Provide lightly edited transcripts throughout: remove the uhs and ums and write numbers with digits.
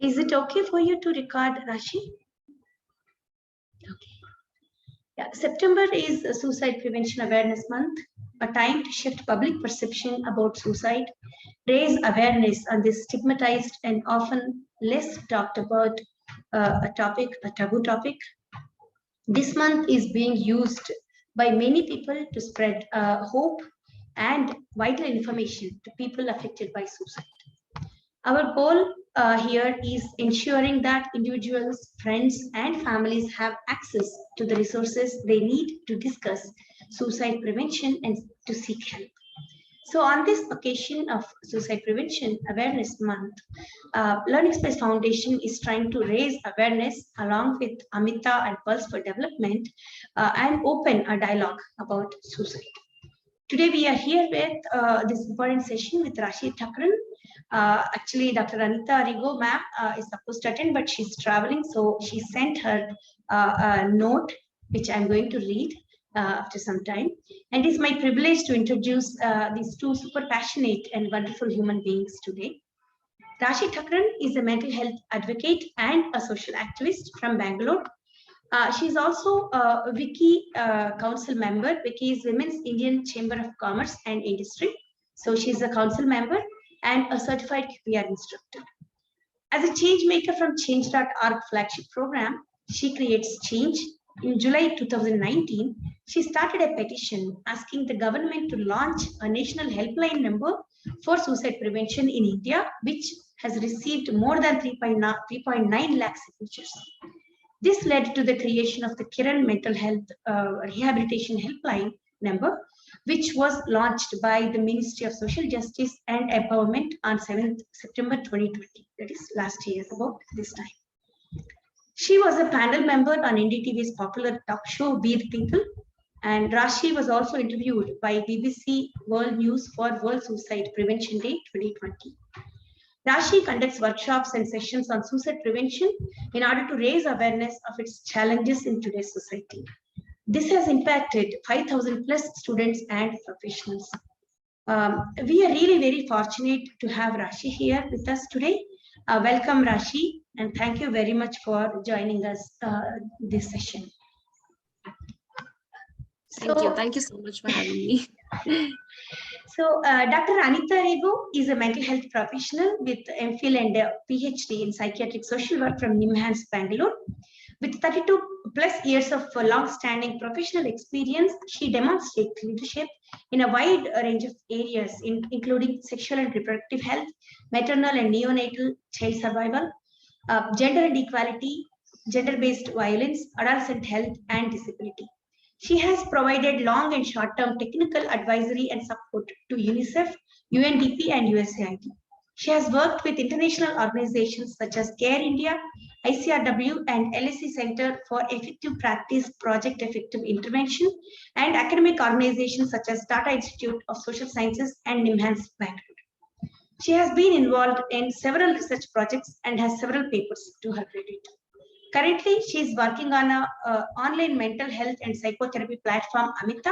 Is it okay for you to record, Raashi? Okay. Yeah, September is Suicide Prevention Awareness Month, a time to shift public perception about suicide, raise awareness on this stigmatized and often less talked about a taboo topic. This month is being used by many people to spread hope and vital information to people affected by suicide. Our goal here is ensuring that individuals, friends, and families have access to the resources they need to discuss suicide prevention and to seek help. So on this occasion of Suicide Prevention Awareness Month, Learning Space Foundation is trying to raise awareness along with AMITA and Pulse for Development and open a dialogue about suicide. Today we are here with this important session with Raashi Thakran. Actually, Dr. Anita Arigo ma'am is supposed to attend, but she's traveling, so she sent her a note, which I'm going to read after some time. And it's my privilege to introduce these two super passionate and wonderful human beings today. Raashi Thakran is a mental health advocate and a social activist from Bangalore. She's also a WICI council member. WICI is Women's Indian Chamber of Commerce and Industry. So she's a council member and a certified QPR instructor. As a change maker from change.org flagship program, she creates change. In July 2019, she started a petition asking the government to launch a national helpline number for suicide prevention in India, which has received more than 3.9 lakh signatures. This led to the creation of the KIRAN mental health rehabilitation helpline number, which was launched by the Ministry of Social Justice and Empowerment on 7th September 2020. That is last year, about this time. She was a panel member on NDTV's popular talk show, Be the People. And Raashi was also interviewed by BBC World News for World Suicide Prevention Day 2020. Raashi conducts workshops and sessions on suicide prevention in order to raise awareness of its challenges in today's society. This has impacted 5,000 plus students and professionals. We are really very fortunate to have Raashi here with us today. Welcome, Raashi, and thank you very much for joining us this session. Thank you so much for having me. So, Dr. Anita Arigo is a mental health professional with MPhil and PhD in psychiatric social work from NIMHANS, Bangalore. With 32 plus years of long-standing professional experience, she demonstrates leadership in a wide range of areas, including sexual and reproductive health, maternal and neonatal child survival, gender and equality, gender-based violence, adolescent health, and disability. She has provided long and short-term technical advisory and support to UNICEF, UNDP, and USAID. She has worked with international organizations such as CARE India, ICRW, and LSE Center for Effective Practice Project Effective Intervention, and academic organizations such as Tata Institute of Social Sciences and NIMHANS, Bangalore. She has been involved in several research projects and has several papers to her credit. Currently, she is working on an online mental health and psychotherapy platform, AMITA,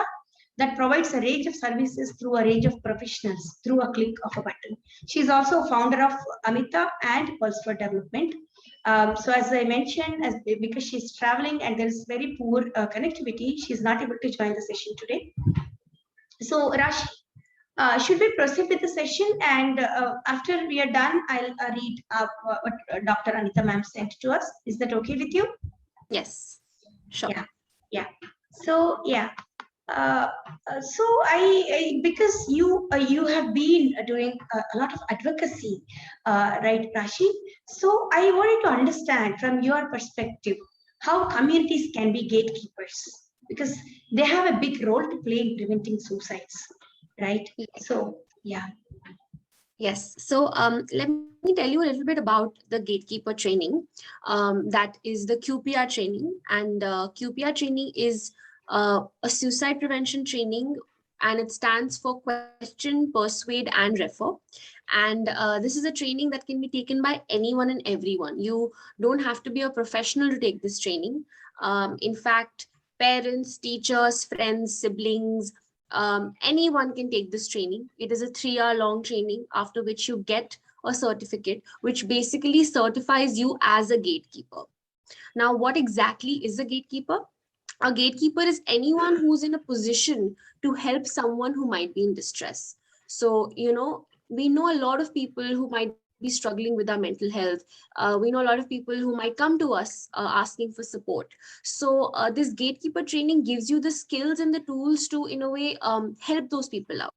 that provides a range of services through a range of professionals through a click of a button. She is also founder of AMITA and Pulse for Development. So as I mentioned, because she's traveling and there is very poor connectivity, she's not able to join the session today. So Raashi, should we proceed with the session? And after we are done, I'll read what Dr. Anita ma'am sent to us. Is that okay with you? Yes, sure. Yeah. So yeah. So I because you have been doing a lot of advocacy, right, Raashi? So I wanted to understand from your perspective how communities can be gatekeepers, because they have a big role to play in preventing suicides, right? So yeah. Yes. So let me tell you a little bit about the gatekeeper training. That is the QPR training, and QPR training is a suicide prevention training, and it stands for question, persuade, and refer. And this is a training that can be taken by anyone and everyone. You don't have to be a professional to take this training. In fact, parents, teachers, friends, siblings, anyone can take this training. It is a 3-hour long training, after which you get a certificate which basically certifies you as a gatekeeper. Now, what exactly is a gatekeeper? A gatekeeper is anyone who's in a position to help someone who might be in distress. So, we know a lot of people who might be struggling with our mental health. We know a lot of people who might come to us asking for support. So, this gatekeeper training gives you the skills and the tools to, in a way, help those people out.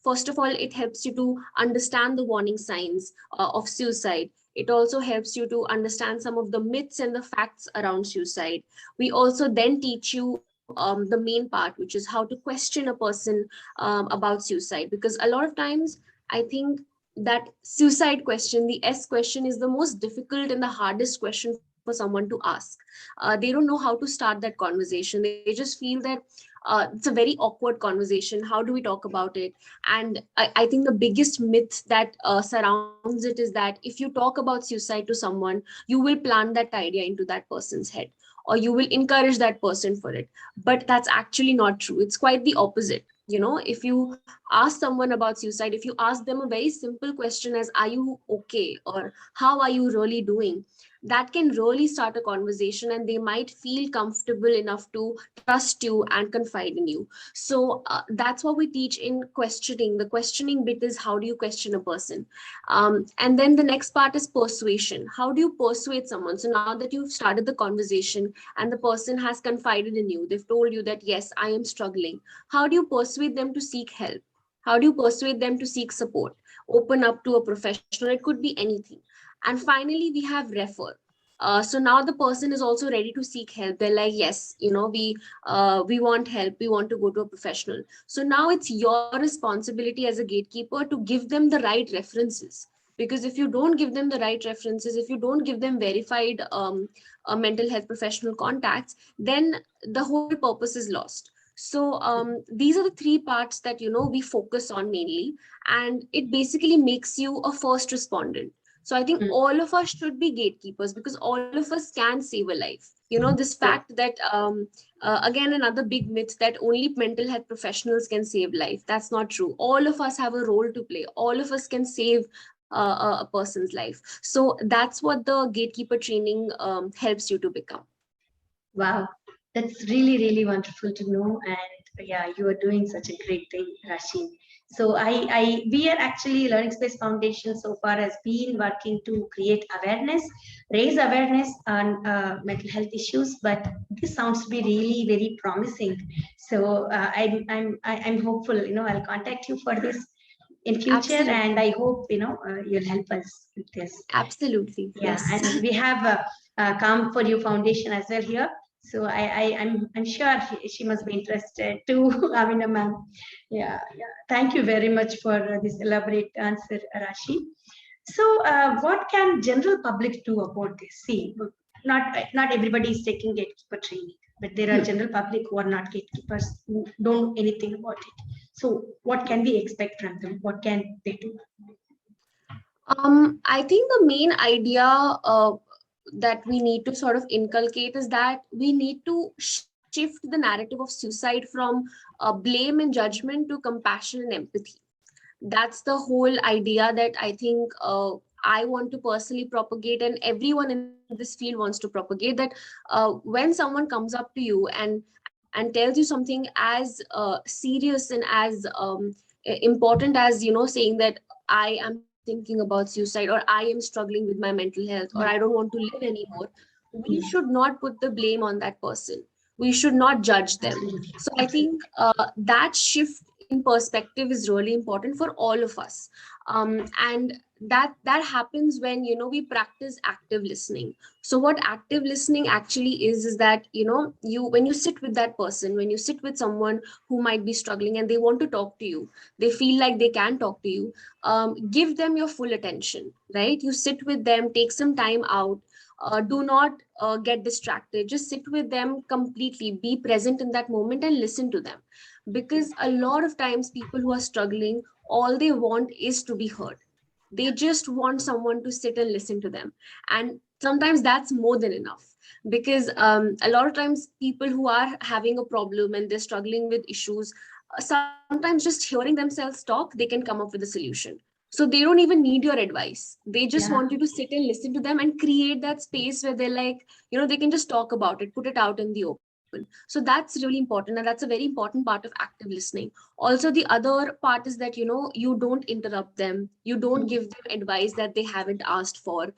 First of all, it helps you to understand the warning signs of suicide. It also helps you to understand some of the myths and the facts around suicide. We also then teach you the main part, which is how to question a person about suicide. Because a lot of times, I think that suicide question, the S question, is the most difficult and the hardest question for someone to ask. They don't know how to start that conversation. They just feel that it's a very awkward conversation. How do we talk about it? And I think the biggest myth that surrounds it is that if you talk about suicide to someone, you will plant that idea into that person's head, or you will encourage that person for it. But that's actually not true. It's quite the opposite. If you ask someone about suicide, if you ask them a very simple question as, are you okay? Or how are you really doing? That can really start a conversation, and they might feel comfortable enough to trust you and confide in you. So that's what we teach in questioning. The questioning bit is, how do you question a person? And then the next part is persuasion. How do you persuade someone? So now that you've started the conversation and the person has confided in you, they've told you that, yes, I am struggling. How do you persuade them to seek help? How do you persuade them to seek support? Open up to a professional. It could be anything. And finally, we have refer. So now the person is also ready to seek help. They're like, yes, we want help. We want to go to a professional. So now it's your responsibility as a gatekeeper to give them the right references. Because if you don't give them the right references, if you don't give them verified mental health professional contacts, then the whole purpose is lost. So these are the three parts that we focus on mainly, and it basically makes you a first respondent. So I think all of us should be gatekeepers, because all of us can save a life. This fact that, again, another big myth that only mental health professionals can save life. That's not true. All of us have a role to play. All of us can save a person's life. So that's what the gatekeeper training helps you to become. Wow, that's really, really wonderful to know. And yeah, you are doing such a great thing, Raashi. So we are actually Learning Space Foundation so far has been working to create awareness, raise awareness on mental health issues. But this sounds to be really very promising. So I'm hopeful. I'll contact you for this in future, Absolutely. and I hope you'll help us with this. Absolutely. Yeah, Yes. and we have a Come For You Foundation as well here. So I'm sure she must be interested too. Amina ma'am. Yeah. Thank you very much for this elaborate answer, Raashi. So what can general public do about this? See, not everybody is taking gatekeeper training, but there are general public who are not gatekeepers, who don't know anything about it. So what can we expect from them? What can they do? I think the main idea that we need to sort of inculcate is that we need to shift the narrative of suicide from blame and judgment to compassion and empathy. That's the whole idea that I think I want to personally propagate, and everyone in this field wants to propagate, that when someone comes up to you and tells you something as serious and as important as saying that I am thinking about suicide, or I am struggling with my mental health, or I don't want to live anymore, we should not put the blame on that person. We should not judge them. Absolutely. So I think that shift in perspective is really important for all of us. And that happens when we practice active listening. So what active listening actually is that you when you sit with that person, when you sit with someone who might be struggling and they want to talk to you, they feel like they can talk to you, give them your full attention, right? You sit with them, take some time out. Do not get distracted. Just sit with them completely, be present in that moment and listen to them. Because a lot of times people who are struggling, all they want is to be heard. They just want someone to sit and listen to them. And sometimes that's more than enough. Because a lot of times people who are having a problem and they're struggling with issues, sometimes just hearing themselves talk, they can come up with a solution. So they don't even need your advice. They just Yeah. want you to sit and listen to them and create that space where they're like, they can just talk about it, put it out in the open. So that's really important. And that's a very important part of active listening. Also, the other part is that, you don't interrupt them. You don't Mm. give them advice that they haven't asked for.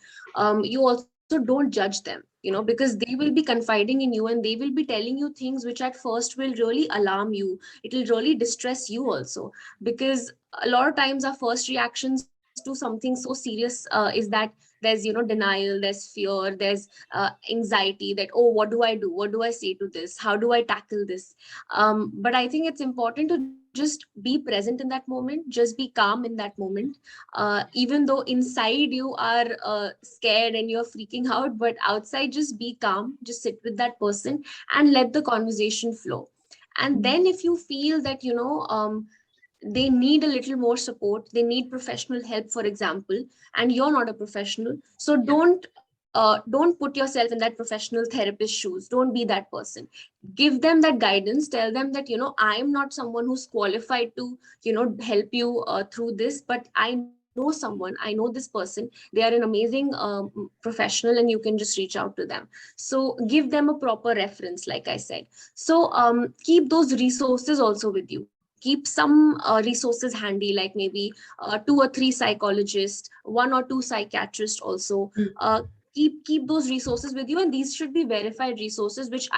You also don't judge them, because they will be confiding in you, and they will be telling you things which at first will really alarm you. It will really distress you also, because a lot of times our first reactions to something so serious is that there's denial, there's fear, there's anxiety, that, oh, what do I do, what do I say to this, how do I tackle this? But I think it's important to just be present in that moment, just be calm in that moment, even though inside you are scared and you're freaking out, but outside just be calm, just sit with that person and let the conversation flow. And Mm. then if you feel that they need a little more support, they need professional help, for example, and you're not a professional, so Yeah. don't put yourself in that professional therapist shoes. Don't be that person. Give them that guidance, tell them that I am not someone who's qualified to help you through this, but I know someone, I know this person, they are an amazing professional, and you can just reach out to them. So give them a proper reference, like I said. So keep those resources also with you. Keep some resources handy, like maybe 2 or 3 psychologists, 1 or 2 psychiatrists also. Mm. Keep those resources with you, and these should be verified resources, which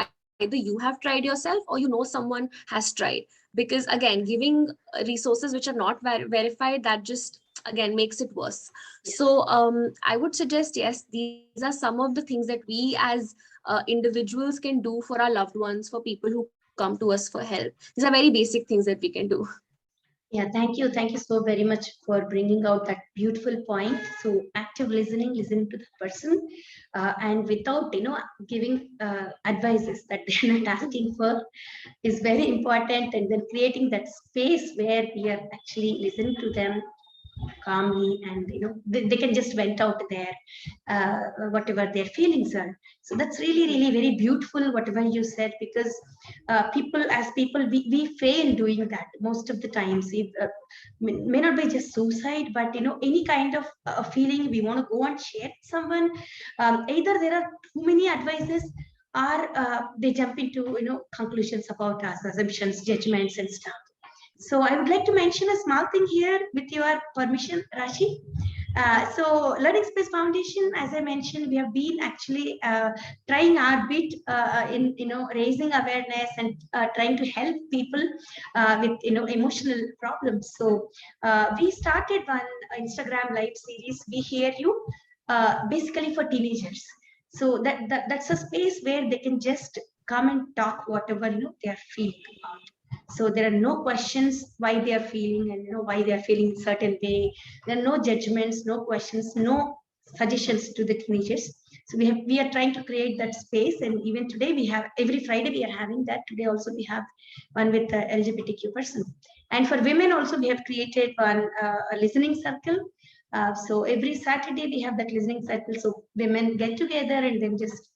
either you have tried yourself or someone has tried. Because again, giving resources which are not verified, that just again makes it worse. Yes. So I would suggest, yes, these are some of the things that we as individuals can do for our loved ones, for people who come to us for help. These are very basic things that we can do. Yeah, thank you. Thank you so very much for bringing out that beautiful point. So active listening, listening to the person, and without giving advices that they're not asking for, is very important. And then creating that space where we are actually listening to them calmly, and they can just vent out their whatever their feelings are. So that's really really very beautiful whatever you said, because people, as people, we fail doing that most of the times. If, may not be just suicide, but any kind of feeling we want to go and share with someone, either there are too many advices, or they jump into conclusions about us, assumptions, judgments and stuff. So I would like to mention a small thing here with your permission, Rashi. So Learning Space Foundation, as I mentioned, we have been actually trying our bit in raising awareness and trying to help people with emotional problems. So we started one Instagram live series, We Hear You, basically for teenagers. So that's a space where they can just come and talk whatever they are feeling about. So there are no questions why they are feeling, and why they are feeling certain way. There are no judgments, no questions, no suggestions to the teenagers. So we are trying to create that space, and even today we have, every Friday we are having that. Today also we have one with the LGBTQ person, and for women also we have created one a listening circle. So every Saturday we have that listening circle. So women get together and then just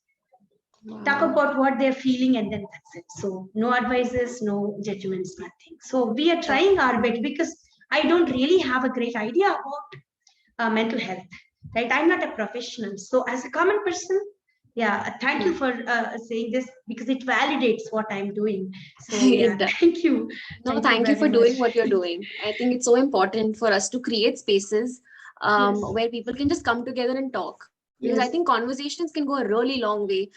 talk Wow. about what they're feeling, and then that's it. So no advices, no judgments, nothing. So we are trying our bit, because I don't really have a great idea about mental health, right? I'm not a professional. So as a common person, yeah, thank you for saying this, because it validates what I'm doing. So It yeah, does. No, thank you thank you very for much. doing what you're doing. I think it's so important for us to create spaces Yes, where people can just come together and talk. Because I think yes. conversations can go a really long way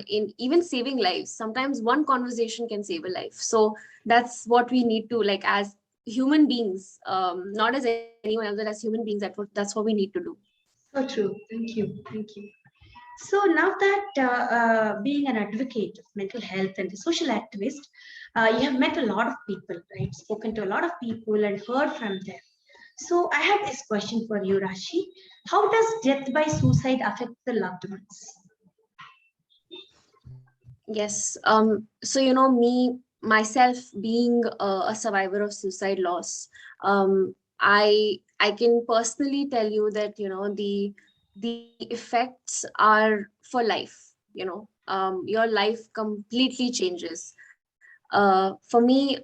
in even saving lives. Sometimes one conversation can save a life. So that's what we need to, like, as human beings, not as anyone else, but as human beings, that's what we need to do. So true. Thank you. Thank you. So now that being an advocate of mental health and a social activist, you have met a lot of people, right? Spoken to a lot of people and heard from them. So I have this question for you, Rashi. How does death by suicide affect the loved ones? Yes. So, me, myself, being a survivor of suicide loss, I can personally tell you that, the effects are for life, your life completely changes. For me,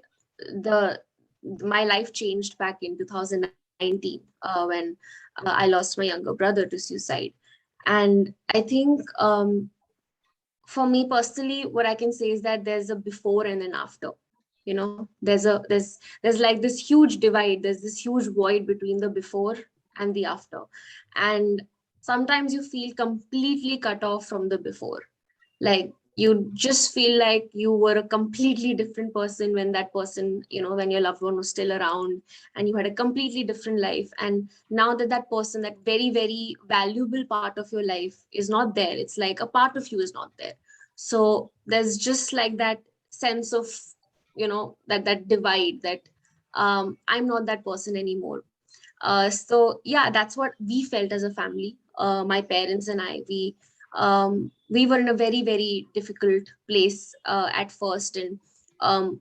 the my life changed back in 2009. when I lost my younger brother to suicide. And I think for me personally, what I can say is that there's a before and an after. You know, there's like this huge divide, there's this huge void between the before and the after. And sometimes you feel completely cut off from the before. Like you just feel like you were a completely different person when that person, you know, when your loved one was still around, and you had a completely different life. And now that that person, that very, very valuable part of your life is not there, it's like a part of you is not there. So there's just like that sense of, you know, that divide, that I'm not that person anymore. So yeah, that's what we felt as a family. My parents and I, we were in a very, very difficult place at first. And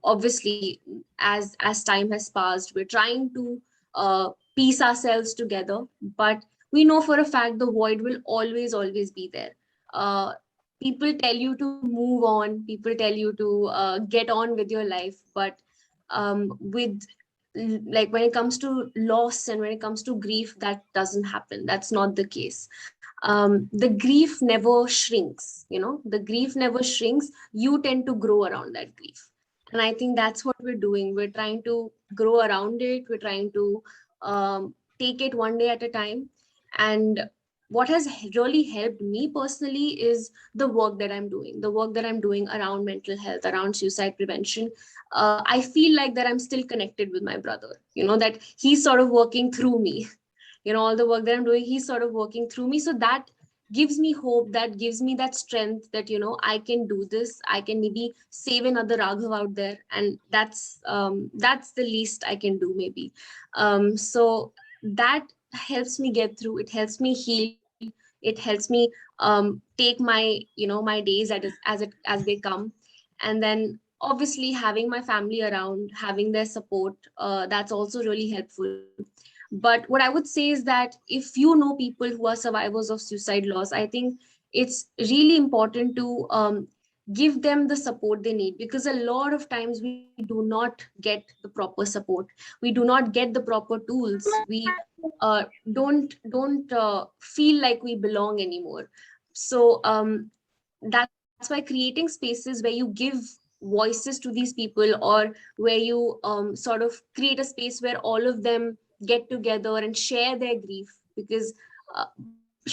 obviously, as time has passed, we're trying to piece ourselves together. But we know for a fact the void will always be there. uh, People tell you to move on, people tell you to get on with your life, but with like when it comes to loss and when it comes to grief, that doesn't happen, that's not the case. The grief never shrinks, you know, the grief never shrinks, you tend to grow around that grief. And I think that's what we're doing, we're trying to grow around it, we're trying to take it one day at a time. And what has really helped me personally is the work that I'm doing, the work that I'm doing around mental health, around suicide prevention. I feel like that I'm still connected with my brother, you know, that he's sort of working through me. You know, all the work that I'm doing, he's sort of working through me. So that gives me hope, that gives me that strength, that, you know, I can do this, I can maybe save another Raghav out there. And that's the least I can do, maybe. So that helps me get through, it helps me heal, it helps me take my, you know, my days as they come. And then obviously having my family around, having their support, that's also really helpful. But what I would say is that if you know people who are survivors of suicide loss, I think it's really important to give them the support they need, because a lot of times we do not get the proper support, we do not get the proper tools, we don't feel like we belong anymore. So that's why creating spaces where you give voices to these people, or where you sort of create a space where all of them get together and share their grief. Because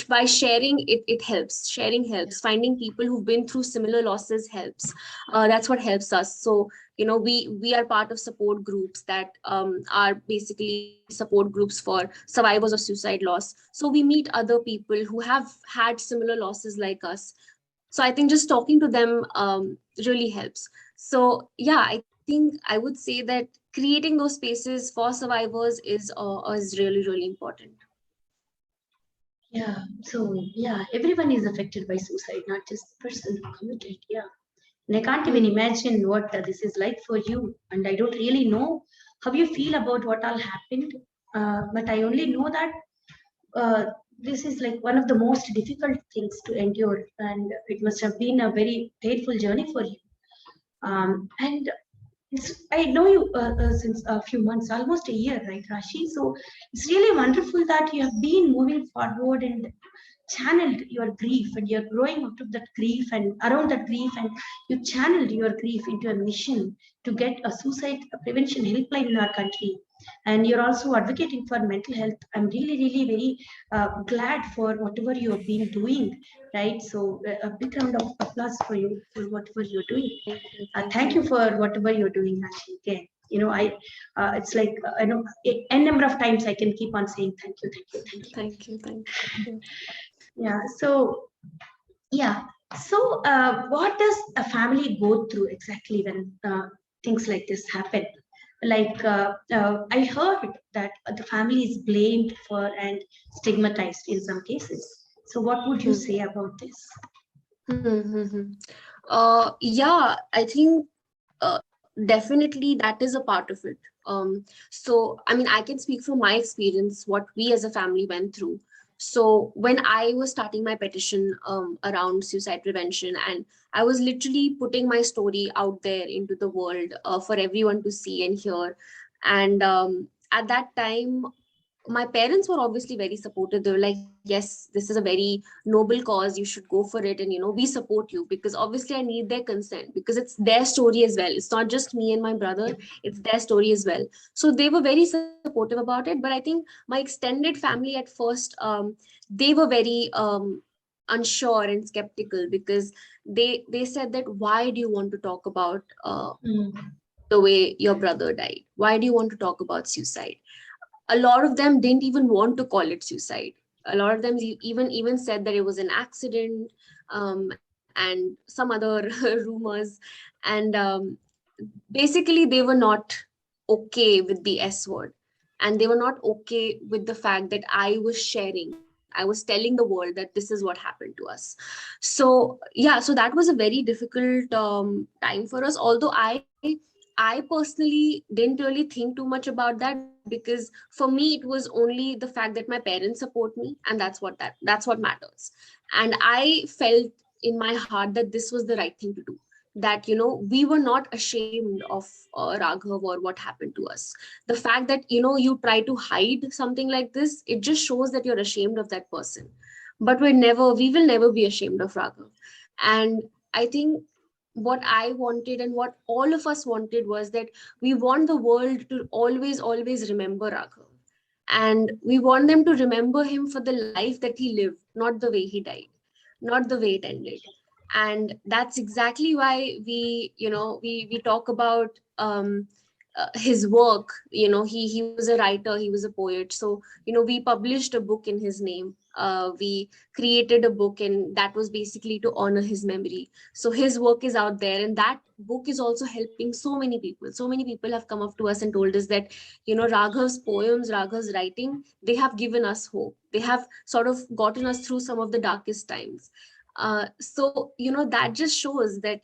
by sharing it helps, sharing helps, finding people who've been through similar losses helps. That's what helps us. So, you know, we are part of support groups that are basically support groups for survivors of suicide loss. So we meet other people who have had similar losses like us. So I think just talking to them really helps. So yeah, I think I would say that creating those spaces for survivors is really, really important. Yeah. So yeah, everyone is affected by suicide, not just the person who committed. Yeah. And I can't even Hmm. imagine what this is like for you. And I don't really know how you feel about what all happened. But I only know that uh, this is like one of the most difficult things to endure, and it must have been a very painful journey for you. And I know you since a few months, almost a year, right, Rashi? So it's really wonderful that you have been moving forward and channeled your grief, and you're growing out of that grief and around that grief, and you channeled your grief into a mission to get a suicide prevention helpline in our country. And you're also advocating for mental health. I'm really, really very glad for whatever you have been doing, right? So a big round of applause for you for whatever you're doing. Thank you, thank Thank you you. for whatever you're doing, Rashi. Again, you know, it's like I know a number of times I can keep on saying thank you, thank you, thank you. Thank you, thank you. Yeah. So yeah. So what does a family go through exactly when things like this happen? Like I heard that the family is blamed for and stigmatized in some cases. So what would you Hmm. say about this? Hmm. Yeah, I think definitely that is a part of it. So, I mean, I can speak from my experience, what we as a family went through. So, when I was starting my petition around suicide prevention, and I was literally putting my story out there into the world for everyone to see and hear. And at that time, my parents were obviously very supportive. They were like, yes, this is a very noble cause, you should go for it, and we support you, because obviously I need their consent, because it's their story as well. It's not just me and my brother, it's their story as well. So they were very supportive about it. But I think my extended family at first, they were very unsure and skeptical, because they said that, why do you want to talk about Mm. the way your brother died? Why do you want to talk about suicide? A lot of them didn't even want to call it suicide. A lot of them even said that it was an accident, and some other rumors. And basically, they were not okay with the S word, and they were not okay with the fact that I was telling the world that this is what happened to us. So yeah, so that was a very difficult time for us. Although I personally didn't really think too much about that, because for me it was only the fact that my parents support me, and that's what matters. And I felt in my heart that this was the right thing to do, that we were not ashamed of Raghav or what happened to us. The fact that you try to hide something like this, it just shows that you're ashamed of that person. But we will never be ashamed of Raghav. And I think what I wanted and what all of us wanted was that we want the world to always remember Raghav. And we want them to remember him for the life that he lived, not the way he died, not the way it ended. And that's exactly why we talk about his work. He was a writer, he was a poet. So we published a book in his name. We created a book, and that was basically to honor his memory. So his work is out there, and that book is also helping so many people. So many people have come up to us and told us that Raghav's poems, Raghav's writing, they have given us hope. They have sort of gotten us through some of the darkest times. So that just shows that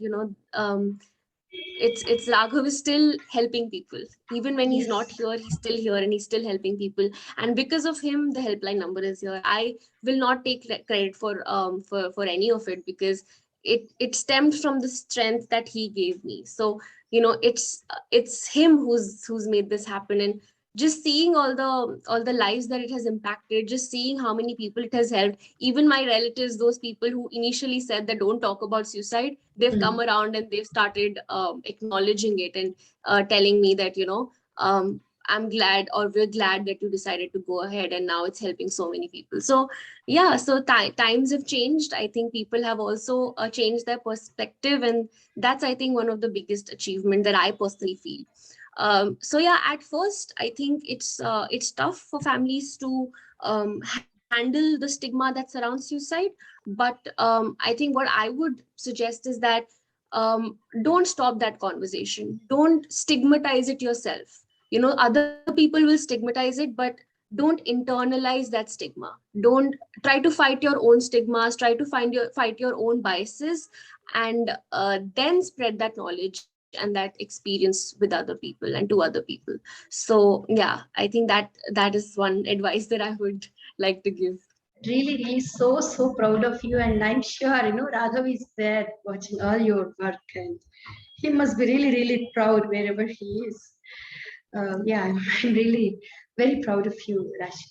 it's Raghav is still helping people. Even when he's not Yes. here, he's still here, and he's still helping people. And because of him, the helpline number is here. I will not take credit for any of it, because it stemmed from the strength that he gave me. So it's him who's made this happen. And just seeing all the lives that it has impacted, just seeing how many people it has helped, even my relatives, those people who initially said that don't talk about suicide, they've come Mm. around and they've started acknowledging it, and telling me that I'm glad, or we're glad that you decided to go ahead, and now it's helping so many people. So yeah, so times have changed. I think people have also changed their perspective, and that's, I think, one of the biggest achievement that I personally feel. So yeah, at first I think it's tough for families to handle the stigma that surrounds suicide. But I think what I would suggest is that don't stop that conversation. Don't stigmatize it yourself. Other people will stigmatize it, but don't internalize that stigma. Don't try to fight your own stigmas. Try to fight your own biases, and then spread that knowledge and that experience with other people and to other people. So yeah, I think that is one advice that I would like to give. Really, really so proud of you. And I'm sure, Raghav is there watching all your work, and he must be really, really proud wherever he is. Yeah, I'm really very proud of you, Rashi.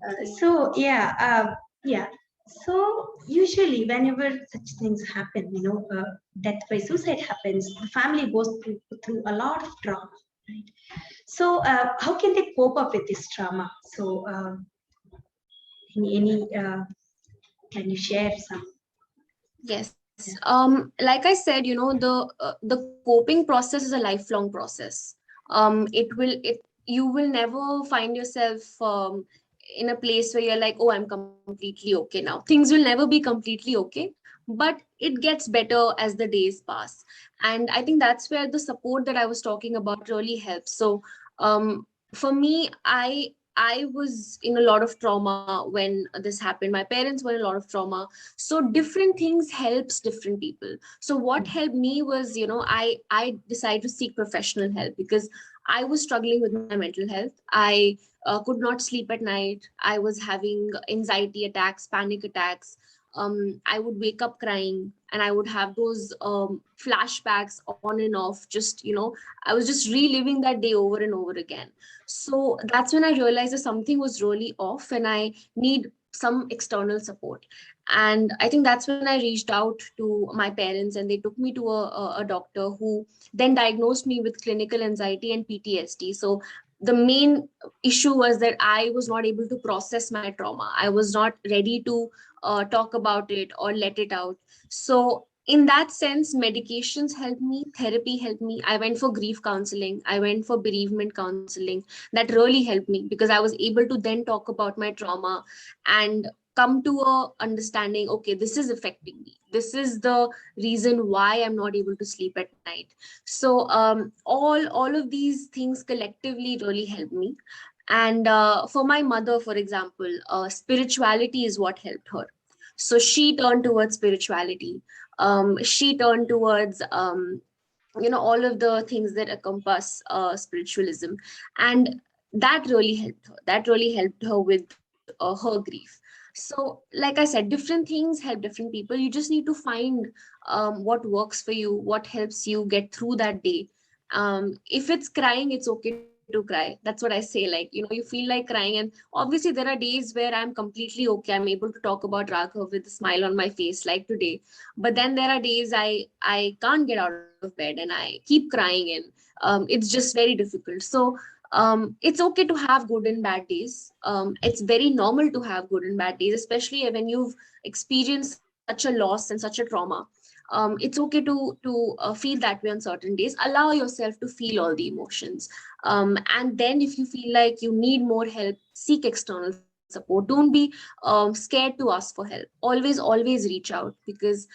Thank you. So yeah, yeah. So usually, whenever such things happen, death by suicide happens, the family goes through a lot of trauma, right? So how can they cope up with this trauma? So any can you share some? Yes. Yeah. Like I said, the coping process is a lifelong process. You will never find yourself in a place where you're like, oh, I'm completely okay now. Things will never be completely okay, but it gets better as the days pass. And I think that's where the support that I was talking about really helps. So for me, I was in a lot of trauma when this happened. My parents were in a lot of trauma. So different things helps different people. So what helped me was, I decided to seek professional help, because I was struggling with my mental health. I could not sleep at night. I was having anxiety attacks, panic attacks. I would wake up crying, and I would have those flashbacks on and off. Just, I was just reliving that day over and over again. So that's when I realized that something was really off and I need some external support. And I think that's when I reached out to my parents, and they took me to a doctor who then diagnosed me with clinical anxiety and PTSD. So the main issue was that I was not able to process my trauma. I was not ready to talk about it or let it out. So in that sense, medications helped me, therapy helped me. I went for grief counseling, I went for bereavement counseling. That really helped me because I was able to then talk about my trauma and come to a understanding, okay, this is affecting me, this is the reason why I'm not able to sleep at night. So all of these things collectively really helped me. And for my mother, for example, spirituality is what helped her. So she turned towards spirituality. She turned towards all of the things that encompass spiritualism. And that really helped her. That really helped her with her grief. So like I said, different things help different people. You just need to find what works for you, what helps you get through that day. If it's crying, it's okay to cry. That's what I say. Like, you feel like crying, and obviously there are days where I'm completely okay, I'm able to talk about Raghav with a smile on my face, like today. But then there are days I can't get out of bed and I keep crying, and it's just very difficult. So it's okay to have good and bad days. It's very normal to have good and bad days, especially when you've experienced such a loss and such a trauma. It's okay to feel that way on certain days. Allow yourself to feel all the emotions. And then if you feel like you need more help, seek external support. Don't be scared to ask for help. Always reach out, because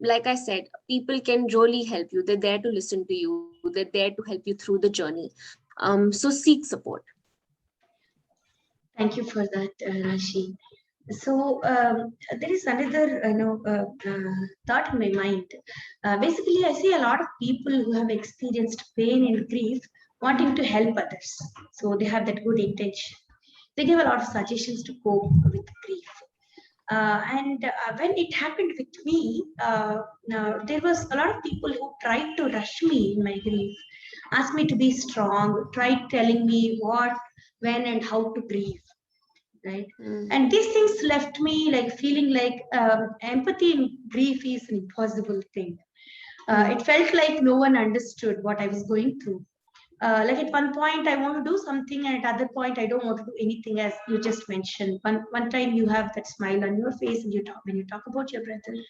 like I said, people can really help you. They're there to listen to you, they're there to help you through the journey. So seek support. Thank you for that, Rashi. So there is another, thought in my mind. Basically, I see a lot of people who have experienced pain and grief wanting to help others. So they have that good intention. They give a lot of suggestions to cope with grief. And when it happened with me, there was a lot of people who tried to rush me in my grief, asked me to be strong, tried telling me what, when, and how to grieve, right? And these things left me like feeling like empathy in grief is an impossible thing. It felt like no one understood what I was going through. Like at one point I want to do something, and at other point I don't want to do anything, as you just mentioned. One time you have that smile on your face and you talk when you talk about your brother.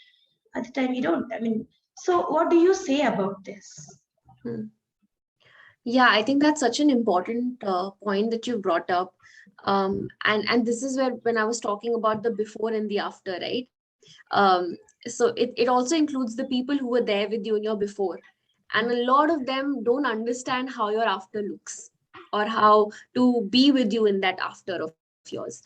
Other time you don't. I mean, so what do you say about this? Hmm. Yeah, I think that's such an important point that you brought up. And this is where, when I was talking about the before and the after, right? So it also includes the people who were there with you in your before. And a lot of them don't understand how your after looks, or how to be with you in that after of yours.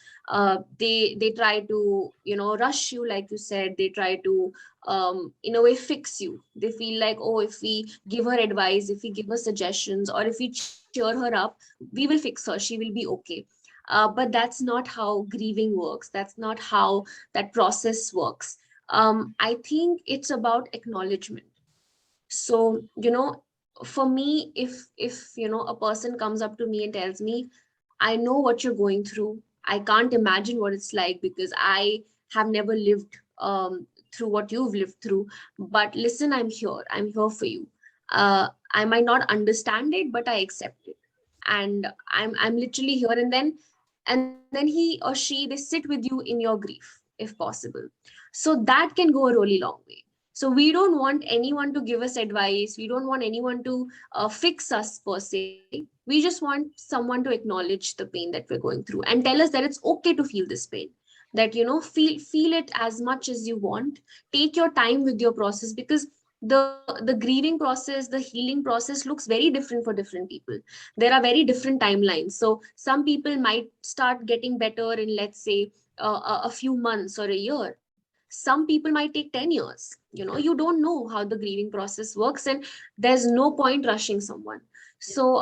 They try to rush you, like you said. They try to in a way fix you. They feel like, oh, if we give her advice, if we give her suggestions, or if we cheer her up, we will fix her, she will be okay. But that's not how grieving works. That's not how that process works. I think it's about acknowledgement. So for me, if a person comes up to me and tells me, I know what you're going through, I can't imagine what it's like, because I have never lived through what you've lived through, but listen, I'm here for you. I might not understand it, but I accept it, and I'm literally here. And then he or she, they sit with you in your grief, if possible. So that can go a really long way. So we don't want anyone to give us advice. We don't want anyone to fix us per se. We just want someone to acknowledge the pain that we're going through and tell us that it's okay to feel this pain. That feel it as much as you want. Take your time with your process, because the grieving process, the healing process looks very different for different people. There are very different timelines. So some people might start getting better in, let's say, a few months or a year. Some people might take 10 years. You don't know how the grieving process works, and there's no point rushing someone. So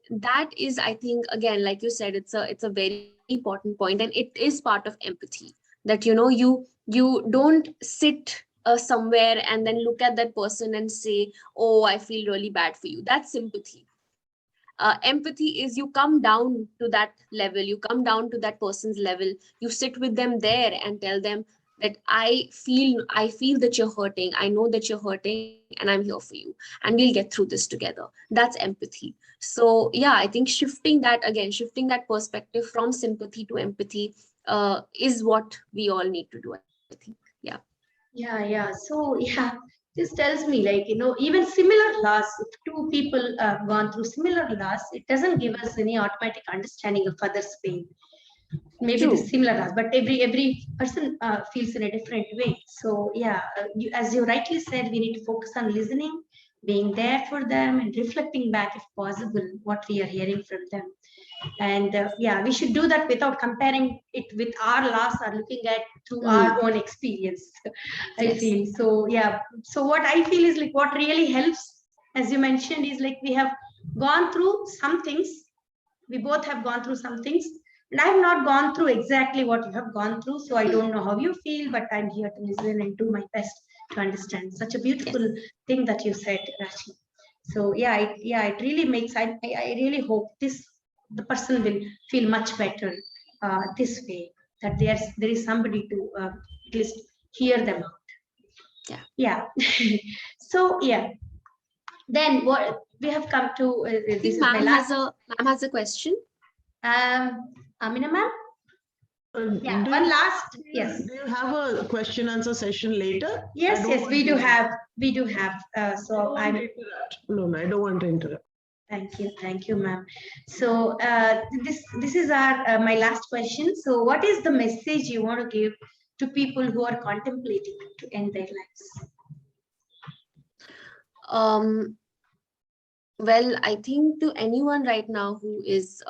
that is, I think, again, like you said, it's a very important point, and it is part of empathy. that you don't sit somewhere and then look at that person and say, oh, I feel really bad for you. That's sympathy. Empathy is you come down to that level, you come down to that person's level, you sit with them there and tell them that I feel that you're hurting, I know that you're hurting, and I'm here for you, and we'll get through this together. That's empathy. So yeah, I think shifting that perspective from sympathy to empathy is what we all need to do, I think. Yeah. Yeah. So yeah, this tells me, like, even similar laws, if two people have gone through similar laws, it doesn't give us any automatic understanding of others' pain. Maybe the True. similar laws, but every person feels in a different way. So yeah, as you rightly said, we need to focus on listening, being there for them, and reflecting back, if possible, what we are hearing from them. And yeah, we should do that without comparing it with our loss or looking at through our own experience. I Yes. feel so. Yeah. So what I feel is, like, what really helps, as you mentioned, is like we have gone through some things. We both have gone through some things, and I have not gone through exactly what you have gone through. So I don't know how you feel, but I'm here to listen and do my best to understand. Such a Yes. beautiful thing that you said, Rashi. So yeah, it really makes. I really hope the person will feel much better this way. That there is somebody to at least hear them out. Yeah. Yeah. So yeah, then what we have come to. I This think is my last. ma'am has a question. Amina ma'am. Yeah, Do one you last. Yes. do you have a question answer session later? I Yes, don't yes, want to interrupt. we do have. I don't So want I'm. to interrupt. No, I don't want to interrupt. Thank you, ma'am. So this is our my last question. So, what is the message you want to give to people who are contemplating to end their lives? Um, well, I think to anyone right now who is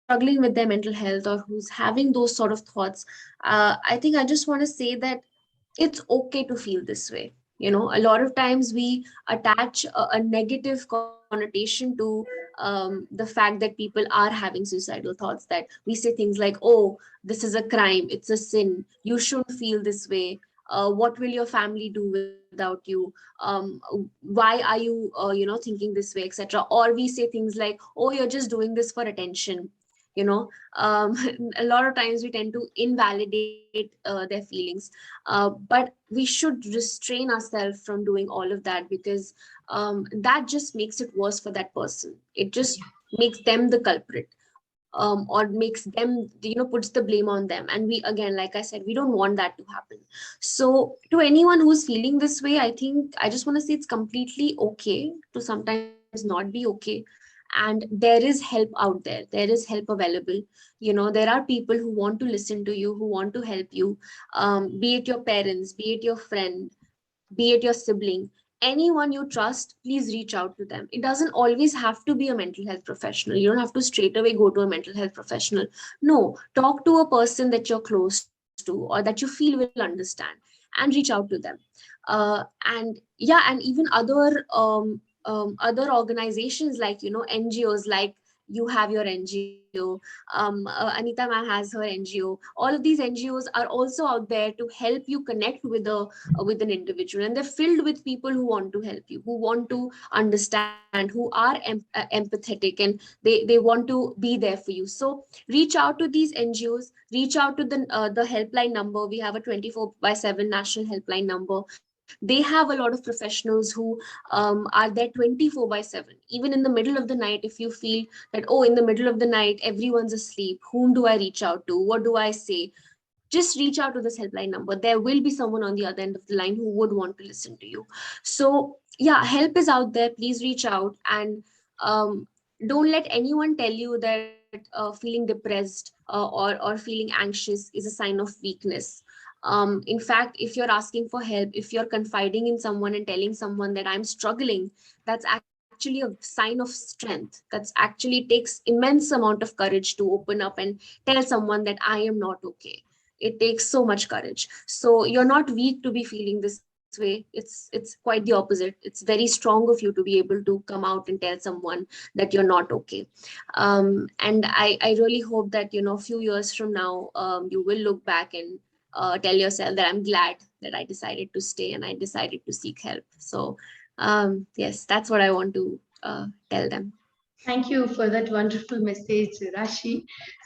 struggling with their mental health or who's having those sort of thoughts, I think I just want to say that it's okay to feel this way. A lot of times we attach a negative connotation to the fact that people are having suicidal thoughts, that we say things like, oh, this is a crime, it's a sin, you shouldn't feel this way, what will your family do without you, why are you thinking this way, etc. Or we say things like, oh, you're just doing this for attention. you know um, a lot of times we tend to invalidate their feelings, but we should restrain ourselves from doing all of that, because that just makes it worse for that person. It just makes them the culprit, or makes them, puts the blame on them. And we, again, like I said, we don't want that to happen. So to anyone who's feeling this way, I just want to say it's completely okay to sometimes not be okay. And there is help out there is help available. There are people who want to listen to you, who want to help you, be it your parents, be it your friend, be it your sibling, anyone you trust. Please reach out to them. It doesn't always have to be a mental health professional. You don't have to straight away go to a mental health professional. No, talk to a person that you're close to or that you feel will understand, and reach out to them. And yeah, and even other organizations, like NGOs, like you have your NGO, Anita ma'am has her NGO. All of these NGOs are also out there to help you connect with an individual, and they're filled with people who want to help you, who want to understand, who are empathetic, and they want to be there for you. So reach out to these NGOs, reach out to the helpline number. We have a 24/7 national helpline number. They have a lot of professionals who are there 24/7. Even in the middle of the night, if you feel that, oh, in the middle of the night everyone's asleep, whom do I reach out to, what do I say, just reach out to this helpline number. There will be someone on the other end of the line who would want to listen to you. So yeah, help is out there. Please reach out. And um, don't let anyone tell you that feeling depressed or feeling anxious is a sign of weakness. In fact, if you're asking for help, if you're confiding in someone and telling someone that I'm struggling, that's actually a sign of strength. That's actually takes immense amount of courage to open up and tell someone that I am not okay. It takes so much courage. So you're not weak to be feeling this way. way. It's quite the opposite. It's very strong of you to be able to come out and tell someone that you're not okay. And I really hope that, you know, a few years from now, you will look back and tell yourself that I'm glad that I decided to stay and I decided to seek help. So yes, that's what I want to tell them. Thank you for that wonderful message, Raashi.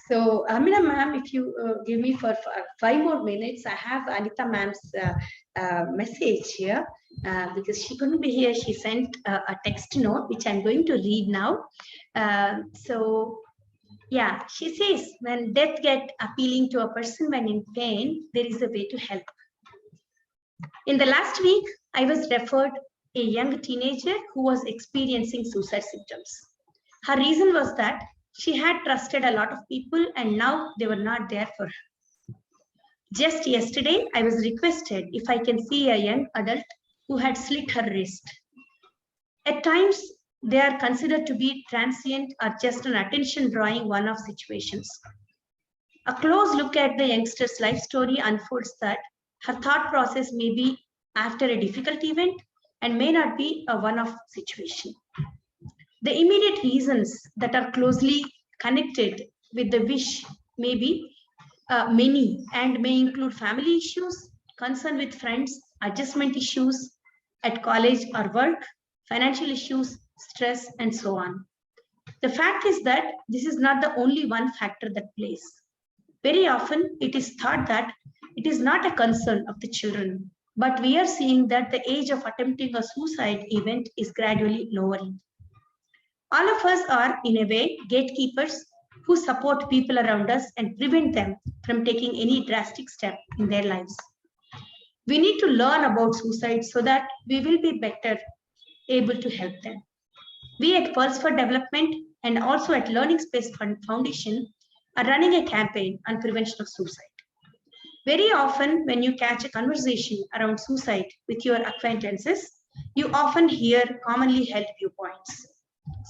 So, Amina ma'am, if you give me for 5 more minutes, I have Anita ma'am's message here because she couldn't be here. She sent a text note, which I'm going to read now. Yeah, she says, when death gets appealing to a person when in pain, there is a way to help. In the last week, I was referred a young teenager who was experiencing suicide symptoms. Her reason was that she had trusted a lot of people and now they were not there for her. Just yesterday, I was requested if I can see a young adult who had slit her wrist. At times, they are considered to be transient or just an attention-drawing one-off situations. A close look at the youngster's life story unfolds that her thought process may be after a difficult event and may not be a one-off situation. The immediate reasons that are closely connected with the wish may be many and may include family issues, concern with friends, adjustment issues at college or work, financial issues, stress, and so on. The fact is that this is not the only one factor that plays. Very often, it is thought that it is not a concern of the children, but we are seeing that the age of attempting a suicide event is gradually lowering. All of us are, in a way, gatekeepers who support people around us and prevent them from taking any drastic step in their lives. We need to learn about suicide so that we will be better able to help them. We at Pulse for Development and also at Learning Space Foundation are running a campaign on prevention of suicide. Very often, when you catch a conversation around suicide with your acquaintances, you often hear commonly held viewpoints.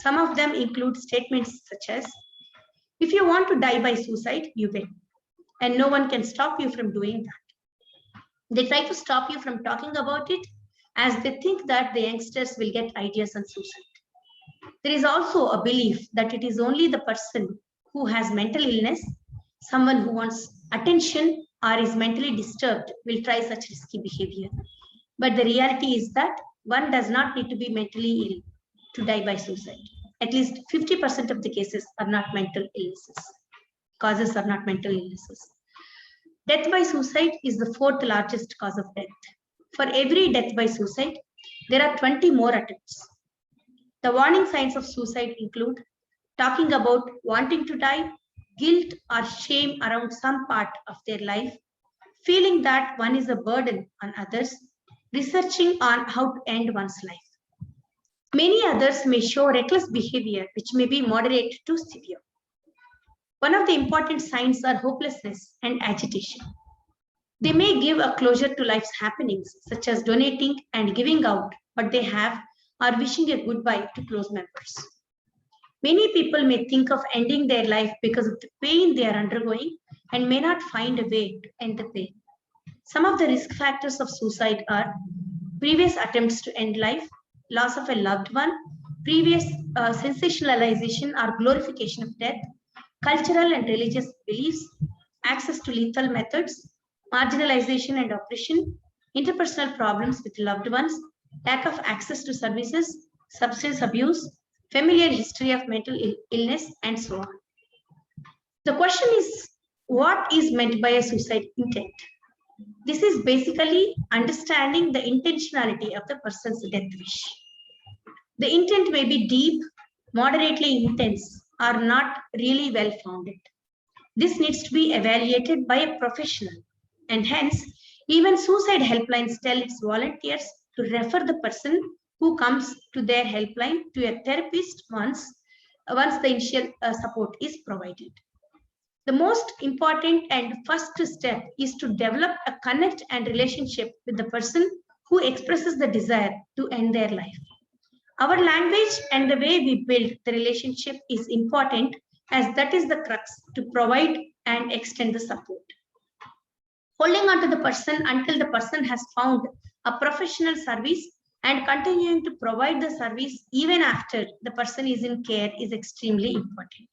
Some of them include statements such as, if you want to die by suicide, you will, and no one can stop you from doing that. They try to stop you from talking about it as they think that the youngsters will get ideas on suicide. There is also a belief that it is only the person who has mental illness, someone who wants attention or is mentally disturbed will try such risky behavior. But the reality is that one does not need to be mentally ill to die by suicide. At least 50% of the cases are not mental illnesses. Causes are not mental illnesses. Death by suicide is the 4th largest cause of death. For every death by suicide, there are 20 more attempts. The warning signs of suicide include talking about wanting to die, guilt or shame around some part of their life, feeling that one is a burden on others, researching on how to end one's life. Many others may show reckless behavior, which may be moderate to severe. One of the important signs are hopelessness and agitation. They may give a closure to life's happenings, such as donating and giving out what they have or wishing a goodbye to close members. Many people may think of ending their life because of the pain they are undergoing and may not find a way to end the pain. Some of the risk factors of suicide are previous attempts to end life, loss of a loved one, previous sensationalization or glorification of death, cultural and religious beliefs, access to lethal methods, marginalization and oppression, interpersonal problems with loved ones, lack of access to services, substance abuse, familiar history of mental illness, and so on. The question is, what is meant by a suicide intent? This is basically understanding the intentionality of the person's death wish. The intent may be deep, moderately intense, or not really well founded. This needs to be evaluated by a professional, and hence, even suicide helplines tell its volunteers to refer the person who comes to their helpline to a therapist once the initial support is provided. The most important and first step is to develop a connect and relationship with the person who expresses the desire to end their life. Our language and the way we build the relationship is important, as that is the crux to provide and extend the support. Holding on to the person until the person has found a professional service, and continuing to provide the service even after the person is in care is extremely important.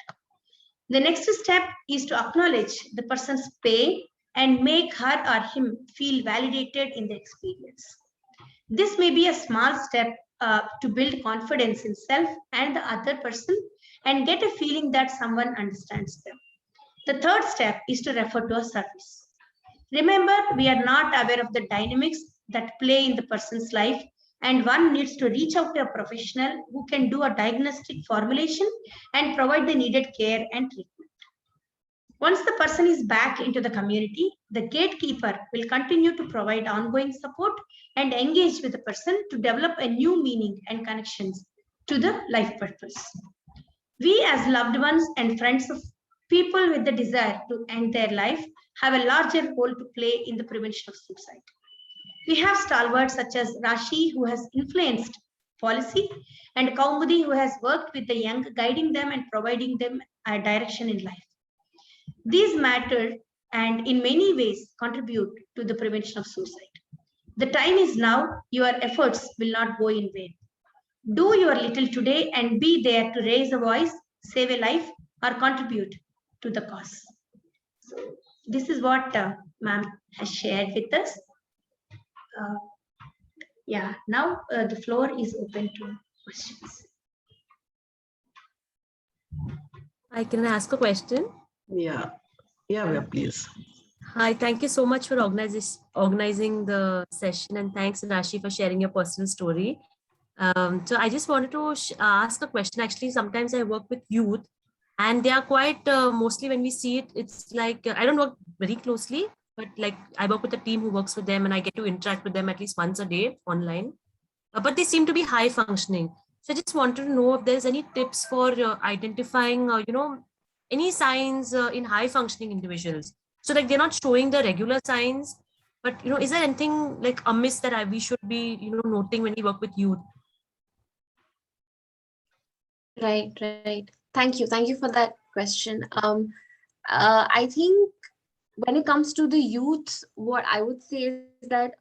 The next step is to acknowledge the person's pain and make her or him feel validated in the experience. This may be a small step to build confidence in self and the other person and get a feeling that someone understands them. The third step is to refer to a service. Remember, we are not aware of the dynamics that play in the person's life, and one needs to reach out to a professional who can do a diagnostic formulation and provide the needed care and treatment. Once the person is back into the community, the gatekeeper will continue to provide ongoing support and engage with the person to develop a new meaning and connections to the life purpose. We, as loved ones and friends of people with the desire to end their life, have a larger role to play in the prevention of suicide. We have stalwarts such as Raashi, who has influenced policy, and Kaumudi, who has worked with the young, guiding them and providing them a direction in life. These matter and in many ways contribute to the prevention of suicide. The time is now, your efforts will not go in vain. Do your little today and be there to raise a voice, save a life, or contribute to the cause. So this is what ma'am has shared with us. Now the floor is open to questions. I can ask a question. Yeah, please. Hi, thank you so much for organizing the session, and thanks, Raashi, for sharing your personal story. So I just wanted to ask a question. Actually, sometimes I work with youth, and they are quite, mostly when we see it, it's like, I don't work very closely, but like I work with a team who works with them, and I get to interact with them at least once a day online. But they seem to be high functioning. So I just wanted to know if there's any tips for identifying, any signs in high functioning individuals. So like they're not showing the regular signs, but is there anything like amiss that we should be noting when we work with youth? Right. Thank you for that question. I think when it comes to the youth, what I would say is that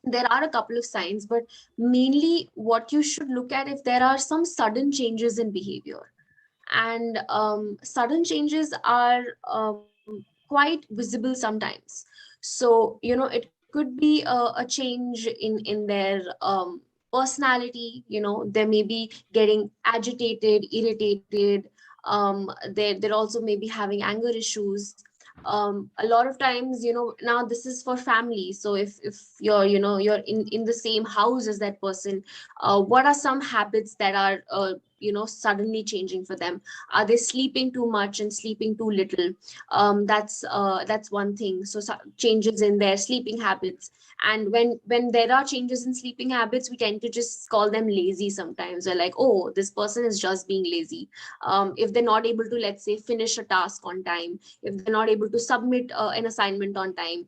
there are a couple of signs, but mainly what you should look at if there are some sudden changes in behavior. And sudden changes are quite visible sometimes. So, it could be a change in their personality. They may be getting agitated, irritated. They're also maybe having anger issues. A lot of times, now this is for family. So if you're you're in the same house as that person, what are some habits that are suddenly changing for them? Are they sleeping too much and sleeping too little? That's one thing. So changes in their sleeping habits. And when there are changes in sleeping habits, we tend to just call them lazy sometimes. We're like, oh, this person is just being lazy. If they're not able to, let's say, finish a task on time, if they're not able to submit an assignment on time,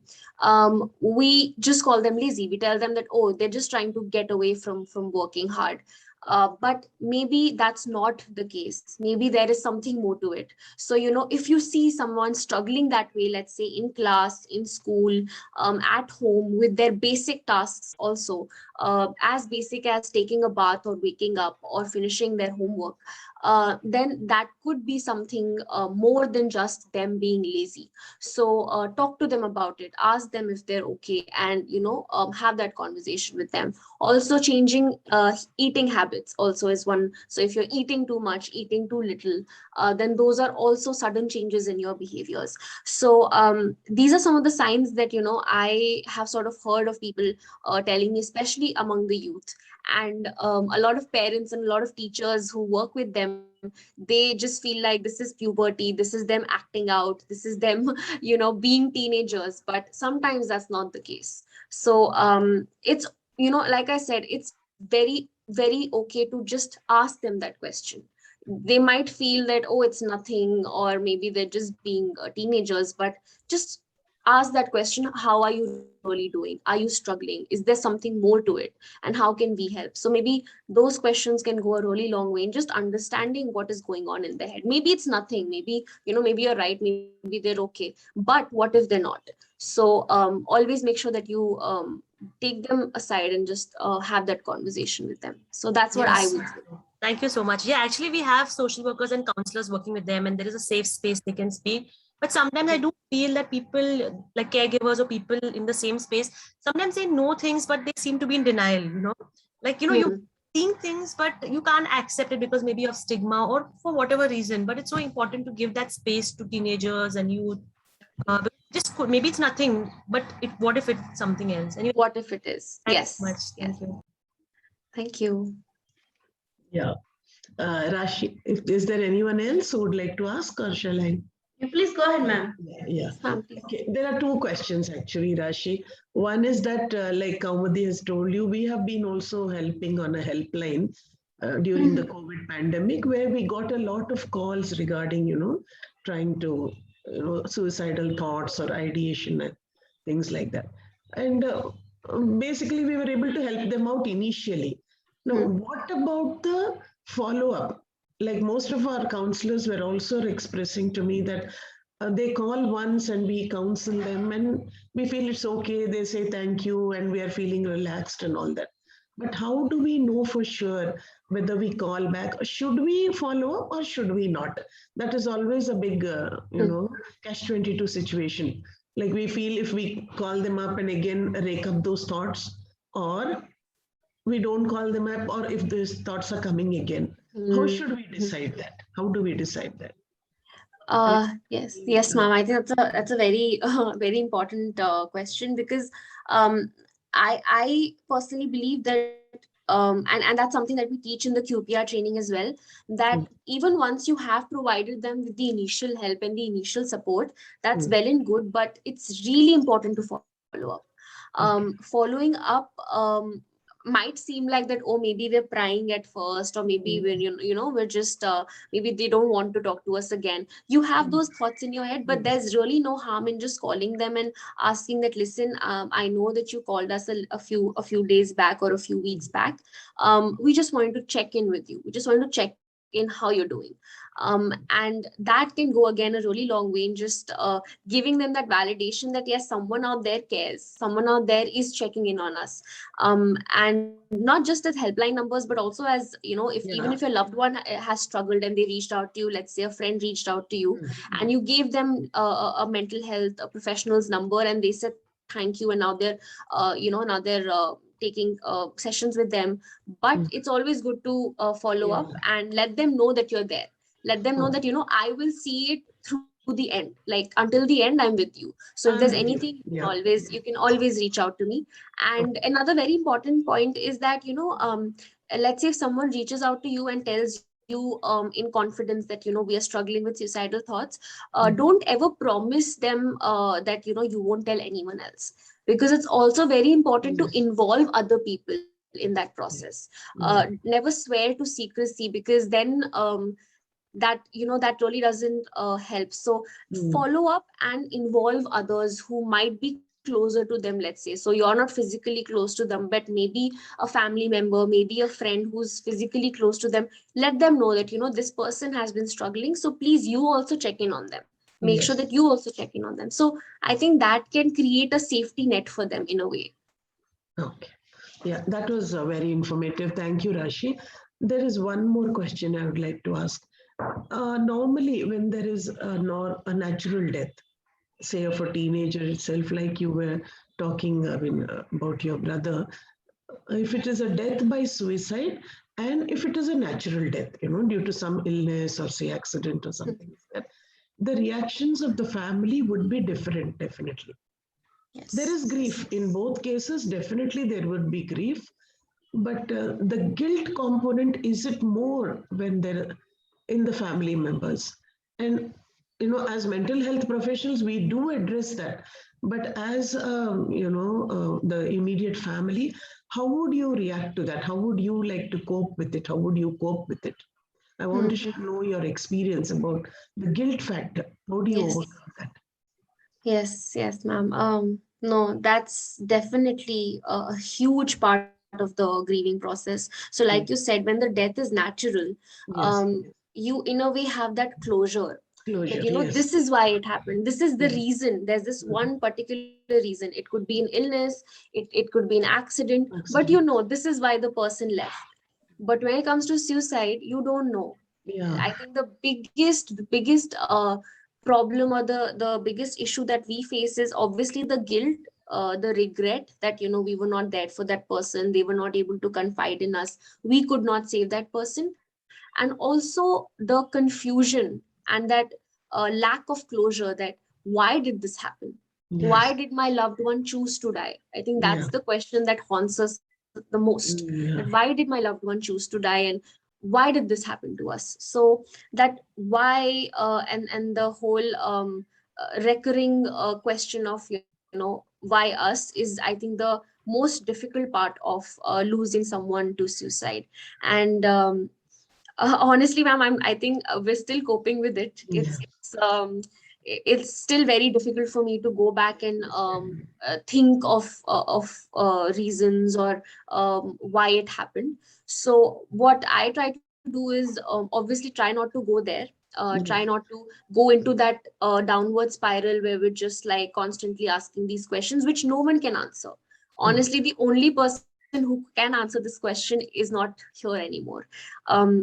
we just call them lazy. We tell them that, oh, they're just trying to get away from working hard. But maybe that's not the case. Maybe there is something more to it. So, if you see someone struggling that way, let's say in class, in school, at home, with their basic tasks also, as basic as taking a bath or waking up or finishing their homework, then that could be something more than just them being lazy. So talk to them about it, ask them if they're okay, and have that conversation with them. Also, changing eating habits also is one. So if you're eating too much, eating too little, then those are also sudden changes in your behaviors. So these are some of the signs that I have sort of heard of people telling me, especially among the youth. And a lot of parents and a lot of teachers who work with them, they just feel like this is puberty, this is them acting out, this is them being teenagers. But sometimes that's not the case. So it's like I said, it's very, very okay to just ask them that question. They might feel that, oh, it's nothing, or maybe they're just being teenagers, but just ask that question. How are you really doing? Are you struggling? Is there something more to it? And how can we help? So maybe those questions can go a really long way in just understanding what is going on in their head. Maybe it's nothing. Maybe, maybe you're right. Maybe they're okay. But what if they're not? So always make sure that you take them aside and just have that conversation with them. So that's what I Yes. would say. Thank you so much. Yeah, actually, we have social workers and counselors working with them, and there is a safe space they can speak. But sometimes I do feel that people, like caregivers or people in the same space, sometimes they know things, but they seem to be in denial, Like, you Hmm. seeing things, but you can't accept it because maybe of stigma or for whatever reason. But it's so important to give that space to teenagers and youth. Maybe it's nothing, but what if it's something else? Anyway, What if it is? thanks so much. Yes. Thank Yes. you. Thank you. Yeah. Raashi, is there anyone else who would like to ask, or shall I? Please go ahead, ma'am. Yeah. Yes, ma'am, please. Okay. There are two questions actually, Raashi. One is that, like Kaumudi has told you, we have been also helping on a helpline during the COVID pandemic, where we got a lot of calls regarding, trying to, suicidal thoughts or ideation and things like that. And basically, we were able to help them out initially. Now, what about the follow up? Like most of our counselors were also expressing to me that they call once and we counsel them and we feel it's okay. They say thank you and we are feeling relaxed and all that. But how do we know for sure whether we call back? Should we follow up or should we not? That is always a big, catch-22 situation. Like we feel if we call them up and again rake up those thoughts, or we don't call them up, or if those thoughts are coming again. How should we decide that? How do we decide that? Yes, ma'am. I think that's a very very important question, because I personally believe that and that's something that we teach in the QPR training as well, that even once you have provided them with the initial help and the initial support, that's well and good, but it's really important to follow up. Following up might seem like that, oh, maybe we're prying at first, or maybe when we're just maybe they don't want to talk to us again. You have those thoughts in your head, but there's really no harm in just calling them and asking that, listen, I know that you called us a few days back or a few weeks back. We just wanted to check in with you. We just wanted to check in how you're doing. And that can go again a really long way in just giving them that validation that yes, someone out there cares, someone out there is checking in on us. And not just as helpline numbers, but also as if even if your loved one has struggled and they reached out to you, let's say a friend reached out to you, and you gave them a mental health professional's number and they said thank you, and now they're now they're taking sessions with them. But it's always good to follow up and let them know that you're there. Let them know that I will see it through the end, like until the end I'm with you. So if there's anything, you can always reach out to me. And another very important point is that let's say if someone reaches out to you and tells you in confidence that we are struggling with suicidal thoughts, don't ever promise them that you won't tell anyone else, because it's also very important to involve other people in that process. Never swear to secrecy, because then that really doesn't help. So follow up and involve others who might be closer to them, let's say. So you're not physically close to them, but maybe a family member, maybe a friend who's physically close to them. Let them know that this person has been struggling, so please, you also check in on them. Make sure that you also check in on them. So I think that can create a safety net for them in a way. Okay. Yeah, that was very informative. Thank you, Raashi. There is one more question I would like to ask. Normally, when there is a natural death, say of a teenager itself, like you were talking about your brother, if it is a death by suicide and if it is a natural death, due to some illness or say accident or something like that, the reactions of the family would be different, definitely. Yes. There is grief in both cases, definitely there would be grief, but the guilt component, is it more when they're in the family members? And as mental health professionals, we do address that, but as the immediate family, how would you react to that? How would you like to cope with it? How would you cope with it? I want to know your experience about the guilt factor. How do you overcome that? Yes, ma'am. No, that's definitely a huge part of the grieving process. So like you said, when the death is natural, you in a way have that closure. Closure, that, you know, yes. this is why it happened. This is the Yeah. reason. There's this one particular reason. It could be an illness, it could be an accident, but you know, this is why the person left. But when it comes to suicide, you don't know. Yeah. I think the biggest problem, or the biggest issue that we face is obviously the guilt, the regret that, you know, we were not there for that person. They were not able to confide in us. We could not save that person. And also the confusion and that lack of closure, that why did this happen? Why Yes. did my loved one choose to die? I think Yeah. that's the question that haunts us the most. That Yeah. why did my loved one choose to die, and why did this happen to us? So that why, and the whole recurring question of, you know, why us, is I think the most difficult part of losing someone to suicide. And honestly, ma'am, I think we're still coping with it. Yeah. It's still very difficult for me to go back and think of reasons, or why it happened. So what I try to do is, obviously try not to go there. Try Yeah. not to go into that downward spiral where we're just like constantly asking these questions which no one can answer. Honestly, the only person who can answer this question is not here anymore.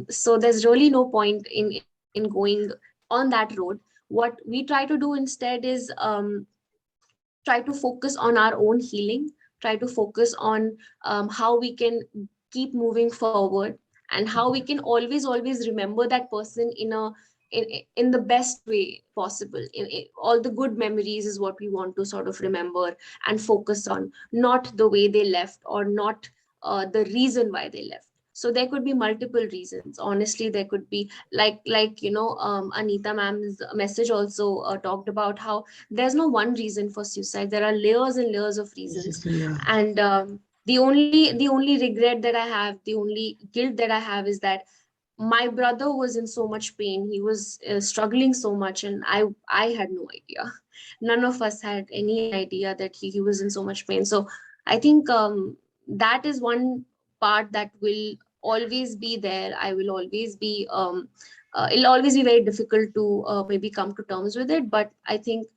So there's really no point in going on that road. What we try to do instead is, try to focus on our own healing, try to focus on how we can keep moving forward, and how we can always remember that person in the best way possible. All the good memories is what we want to sort of remember and focus on, not the way they left, or not the reason why they left. So there could be multiple reasons. Honestly, there could be like, you know, Anita ma'am's message also talked about how there's no one reason for suicide. There are layers and layers of reasons. Yeah. And the only regret that I have, the only guilt that I have, is that my brother was in so much pain. He was struggling so much, and I had no idea. None of us had any idea that he was in so much pain. So I think that is one part that will always be there. I will always be it'll always be very difficult to maybe come to terms with it. But I think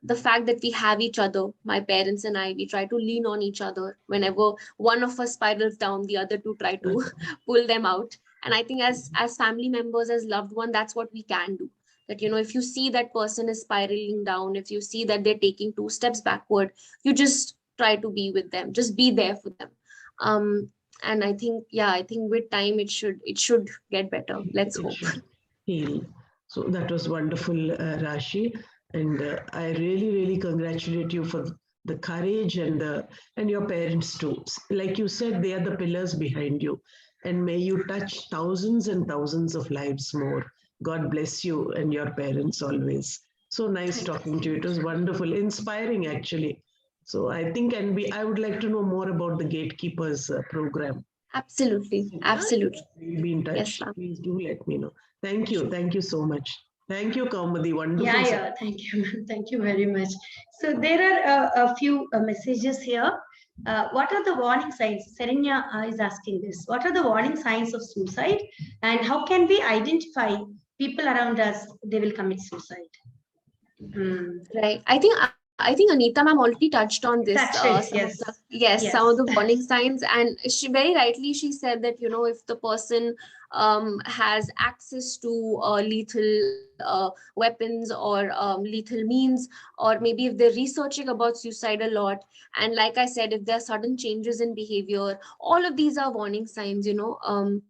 the fact that we have each other, my parents and I, we try to lean on each other. Whenever one of us spirals down, the other two try to pull them out. And I think as family members, as loved one, that's what we can do. That, you know, if you see that person is spiraling down, if you see that they're taking 2 steps backward, you just try to be with them, just be there for them. And I think, yeah, I think with time it should get better. Let's It hope. should heal. So that was wonderful, Rashi, and I really, really congratulate you for the courage and your parents too. Like you said, they are the pillars behind you, and may you touch thousands and thousands of lives more. God bless you and your parents always. So nice Thank you talking so to you. It much. was wonderful, inspiring actually. So I think, and I would like to know more about the Gatekeepers program. Absolutely, Yeah, absolutely. we'll be in Yes, touch. ma'am. Please do let me know. Thank you. Sure. Thank you so much. Thank you, Kaumudi. Yeah, Wonderful. yeah, thank you. Thank you very much. So there are a few messages here. What are the warning signs? Serenya is asking this. What are the warning signs of suicide, and how can we identify people around us they will commit suicide? Right. I think Anita ma'am already touched on this. Touched it, Some of yes. the Yes, some of Yes. the warning signs, and she very rightly she said that, you know, if the person has access to lethal weapons, or lethal means, or maybe if they're researching about suicide a lot, and like I said, if there are sudden changes in behavior, all of these are warning signs. You know,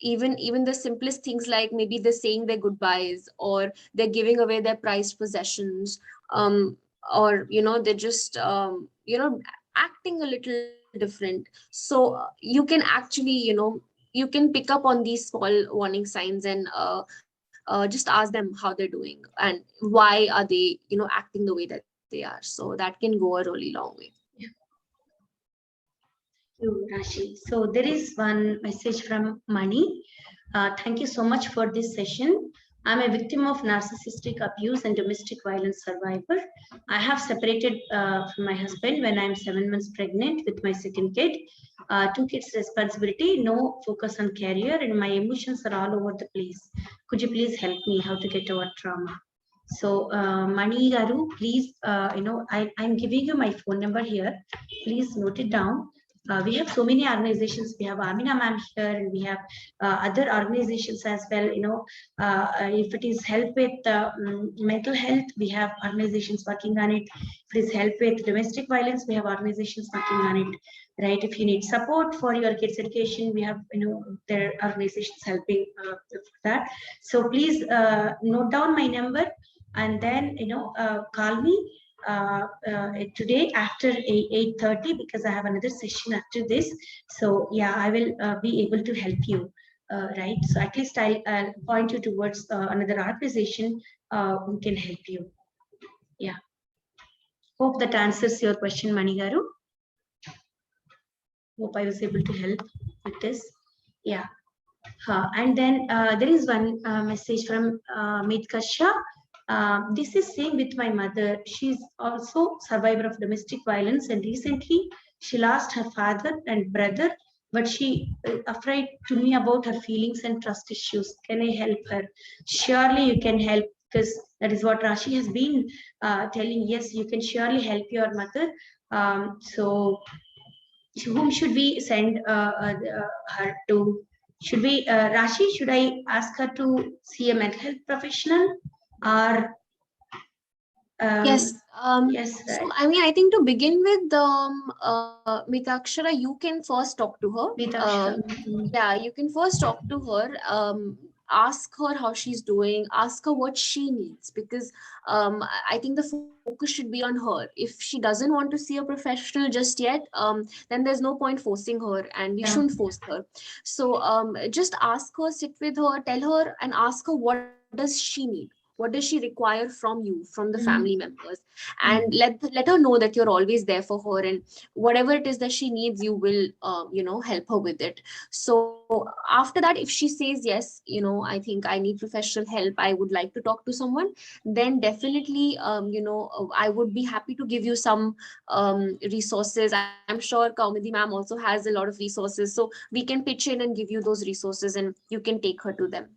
even the simplest things, like maybe they're saying their goodbyes, or they're giving away their prized possessions, um or, you know, they're just acting a little different. So you can actually, you can pick up on these small warning signs, and just ask them how they're doing, and why are they, acting the way that they are. So that can go a really long way. You, Rashi. So there is one message from Mani. Thank you so much for this session. I'm a victim of narcissistic abuse and domestic violence survivor. I have separated from my husband when I'm 7 months pregnant with my second kid. 2 kids responsibility, no focus on career, and my emotions are all over the place. Could you please help me how to get over trauma? So, Mani Garu, please, I'm giving you my phone number here. Please note it down. We have so many organizations. We have AMITA ma'am here, and we have other organizations as well. If it is help with mental health, we have organizations working on it. If it is help with domestic violence, we have organizations working on it. Right? If you need support for your kids' education, we have there are organizations helping for that. So please note down my number, and then call me today after 8:30, because I have another session after this. So yeah, I will be able to help you. Right, so at least I'll point you towards another organization who can help you. Yeah, hope that answers your question, Manigaru. Hope I was able to help with this. Yeah, and then there is one message from Mitkasha. This is same with my mother. She's also survivor of domestic violence, and recently she lost her father and brother, but she afraid to me about her feelings and trust issues. Can I help her? Surely you can help, because that is what Raashi has been telling. Yes, you can surely help your mother. So whom should we send her to? Should we, Raashi, should I ask her to see a mental health professional, or Yes. yes, So, I mean, I think to begin with, Mitakshara, you can first talk to her. Yeah, you can first talk to her. Ask her how she's doing. Ask her what she needs, because I think the focus should be on her. If she doesn't want to see a professional just yet, then there's no point forcing her, and we shouldn't force her. So just ask her, sit with her, tell her, and ask her what does she need. What does she require from you, from the family members? And let her know that you're always there for her, and whatever it is that she needs, you will help her with it. So after that, if she says yes, I think I need professional help, I would like to talk to someone, then definitely I would be happy to give you some resources. I'm sure Kaumudi ma'am also has a lot of resources, so we can pitch in and give you those resources, and you can take her to them.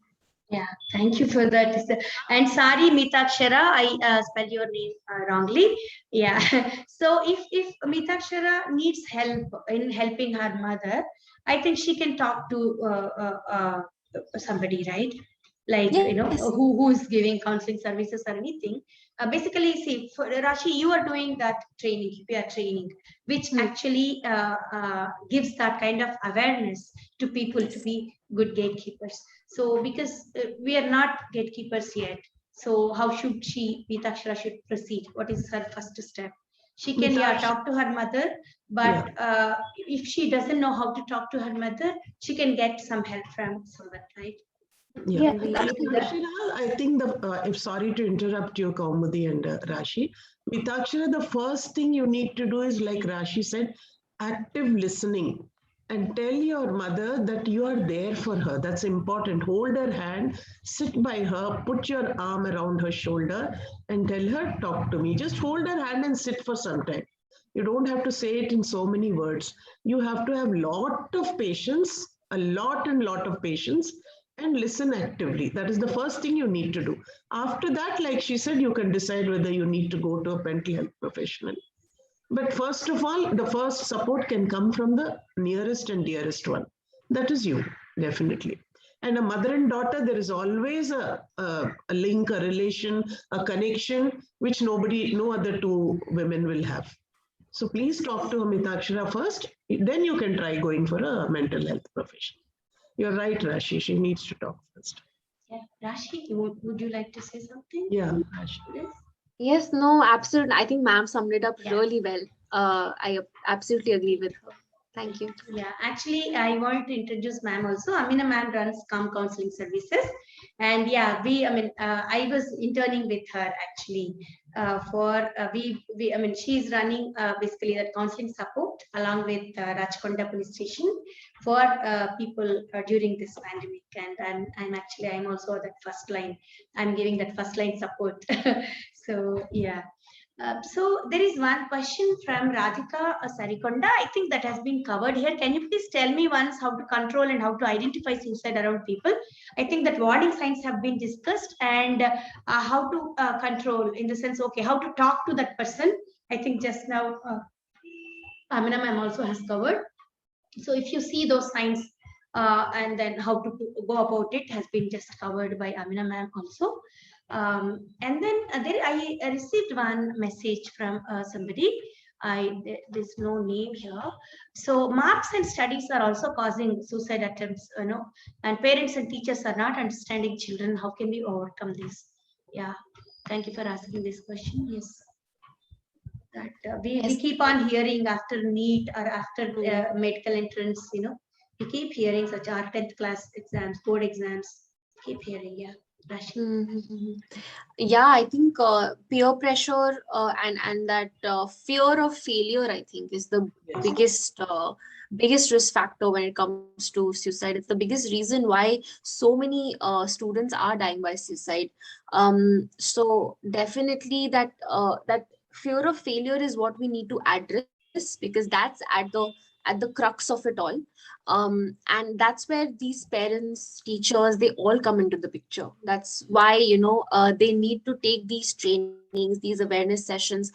Yeah, thank you for that. And sorry, Mitakshara, I spelled your name wrongly. Yeah. So if Mitakshara needs help in helping her mother, I think she can talk to somebody, right? Like, yes. who is giving counseling services or anything. Basically, see, for Raashi, you are doing that training, QPR training, which actually gives that kind of awareness to people to be good gatekeepers. So because we are not gatekeepers yet, so how should she, Mitakshara, should proceed? What is her first step? She can talk to her mother, but if she doesn't know how to talk to her mother, she can get some help from someone, right? Yeah, I think if sorry to interrupt you, Kaumudi and Raashi, Mitakshara, the first thing you need to do is, like Raashi said, active listening, and tell your mother that you are there for her. That's important. Hold her hand, sit by her, put your arm around her shoulder, and tell her, talk to me. Just hold her hand and sit for some time. You don't have to say it in so many words. You have to have lot of patience, a lot of patience, and listen actively. That is the first thing you need to do. After that, like she said, you can decide whether you need to go to a mental health professional. But first of all, the first support can come from the nearest and dearest one. That is you, definitely. And a mother and daughter, there is always a link, a relation, a connection, which no other two women will have. So please talk to Mitakshara first, then you can try going for a mental health professional. You're right, Raashi. She needs to talk first. Yeah, Raashi, would you like to say something? Yeah, Raashi. Yes, no, absolutely. I think ma'am summed it up really well. I absolutely agree with her. Thank you. Yeah, actually, I want to introduce ma'am also. Amina ma'am runs CAM counseling services. And yeah, I was interning with her actually. I mean, she is running basically that counseling support along with Rajkonda Police Station for people during this pandemic. And I'm also that first line. I'm giving that first line support. So yeah. So there is one question from Radhika Sarikonda. I think that has been covered here. Can you please tell me once how to control and how to identify suicide around people? I think that warning signs have been discussed, and how to control in the sense, okay, how to talk to that person. I think just now Amina ma'am also has covered. So if you see those signs and then how to go about it has been just covered by Amina ma'am also. And then I received one message from somebody. There's no name here. So marks and studies are also causing suicide attempts, and parents and teachers are not understanding children. How can we overcome this? Yeah, thank you for asking this question. Yes. That we keep on hearing after NEET or after medical entrance, we keep hearing such our 10th class exams, board exams, keep hearing, yeah. Yeah, I think peer pressure and that fear of failure, I think, is the biggest risk factor when it comes to suicide. It's the biggest reason why so many students are dying by suicide. So definitely that fear of failure is what we need to address, because that's at the crux of it all. And that's where these parents, teachers, they all come into the picture. That's why they need to take these trainings, these awareness sessions,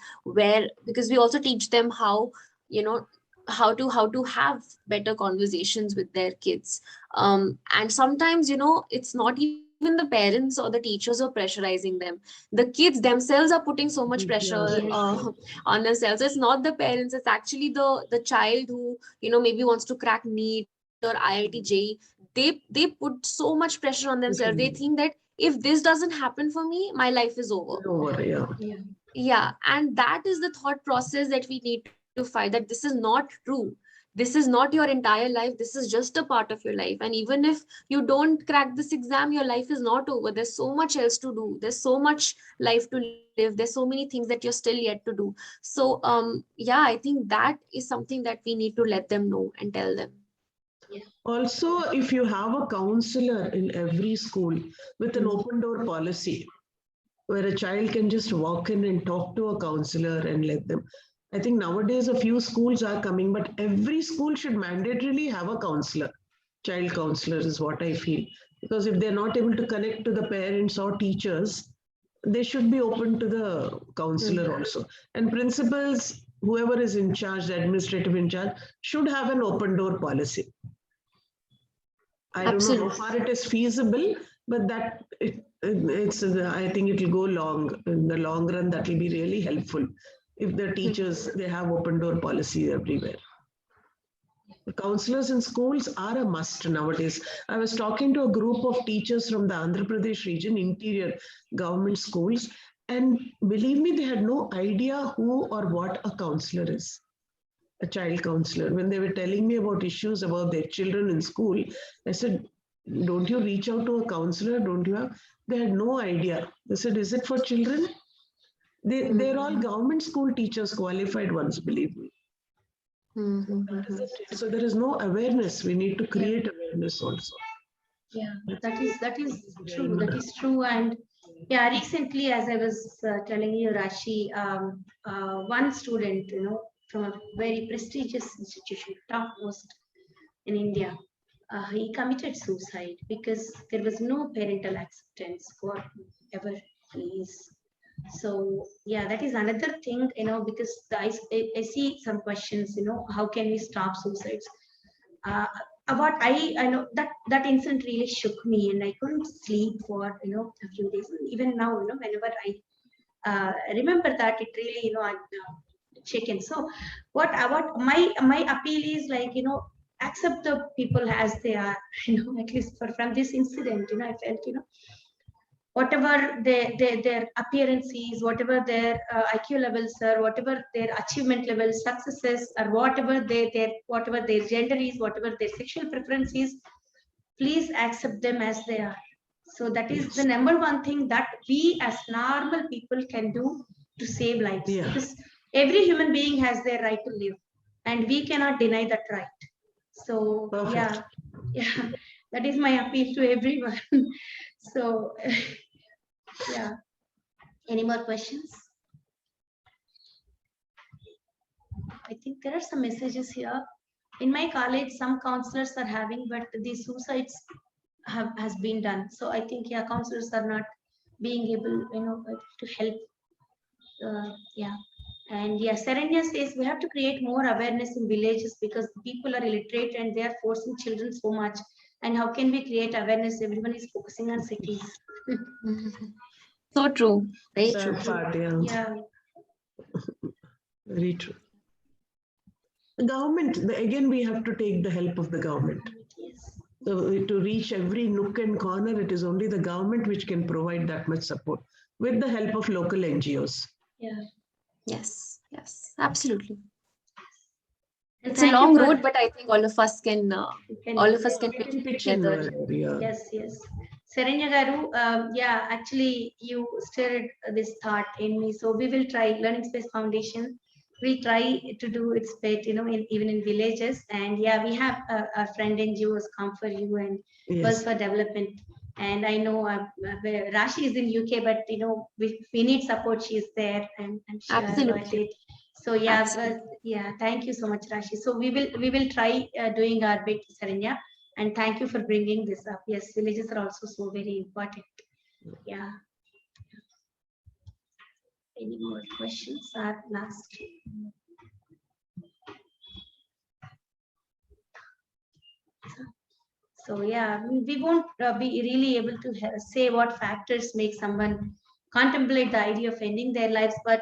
because we also teach them how to have better conversations with their kids. And sometimes it's not even the parents or the teachers are pressurizing them. The kids themselves are putting so much pressure on themselves. It's not the parents, it's actually the child who maybe wants to crack NEET or IIT JEE. They put so much pressure on themselves. They think that if this doesn't happen for me, my life is over. Yeah, and that is the thought process that we need to fight, that this is not true. This is not your entire life. This is just a part of your life. And even if you don't crack this exam, your life is not over. There's so much else to do. There's so much life to live. There's so many things that you're still yet to do. So yeah, I think that is something that we need to let them know and tell them. Also, if you have a counselor in every school with an open door policy, where a child can just walk in and talk to a counselor and let them. I think nowadays a few schools are coming, but every school should mandatorily have a counselor. Child counselor is what I feel. Because if they're not able to connect to the parents or teachers, they should be open to the counselor also. And principals, whoever is in charge, the administrative in charge, should have an open door policy. I don't know how far it is feasible, but that I think it will go long. In the long run, that will be really helpful if the teachers, they have open door policy everywhere. The counselors in schools are a must nowadays. I was talking to a group of teachers from the Andhra Pradesh region, interior government schools, and believe me, they had no idea who or what a counselor is. A child counselor. When they were telling me about issues about their children in school, I said, don't you reach out to a counselor? Don't you have? They had no idea. They said, is it for children? They're all government school teachers, qualified ones, believe me. So there is no awareness. We need to create awareness also. Yeah, that is true. That is true. And yeah, recently, as I was telling you, Raashi, one student, from a very prestigious institution, topmost in India, he committed suicide because there was no parental acceptance for whoever he is. So yeah, that is another thing, because I see some questions, how can we stop suicides? I know that incident really shook me, and I couldn't sleep for a few days. Even now, whenever I remember that, it really I'm shaken. So what my appeal is, like, accept the people as they are. At least from this incident, I felt whatever their appearance is, whatever their IQ levels are, whatever their achievement levels, successes, or whatever their gender is, whatever their sexual preference is, please accept them as they are. So that is the number one thing that we as normal people can do to save lives. Yeah. Because every human being has their right to live, and we cannot deny that right. So Perfect. yeah, that is my appeal to everyone. So yeah, any more questions? I think there are some messages here. In my college, some counselors are having, but the suicides has been done. So I think, yeah, counselors are not being able, to help. Yeah. And yeah, Serenya says we have to create more awareness in villages because people are illiterate and they are forcing children so much. And how can we create awareness? Everyone is focusing on cities. So true. Very Sad true. part, yeah. Yeah. Very true. The government, again, we have to take the help of the government. Yes. So to reach every nook and corner, it is only the government which can provide that much support with the help of local NGOs. Yeah. Yes, yes, absolutely. And It's a thank you long for- road, but I think all of us can Pitch in together. yeah. Yes, yes. Serenya Garu, yeah, actually you stirred this thought in me. So we will try, Learning Space Foundation will try to do its bit, even in villages. And yeah, we have a friend NGOs come for you and Pulse for Development. And I know Raashi is in UK, but we need support. She's there and she Absolutely. it. So yeah, Absolutely. yeah. Thank you so much, Raashi. So we will try doing our bit, Serenya. And thank you for bringing this up. Yes, villages are also so very important. Yeah. Any more questions? Our last. So yeah, we won't be really able to say what factors make someone contemplate the idea of ending their lives, but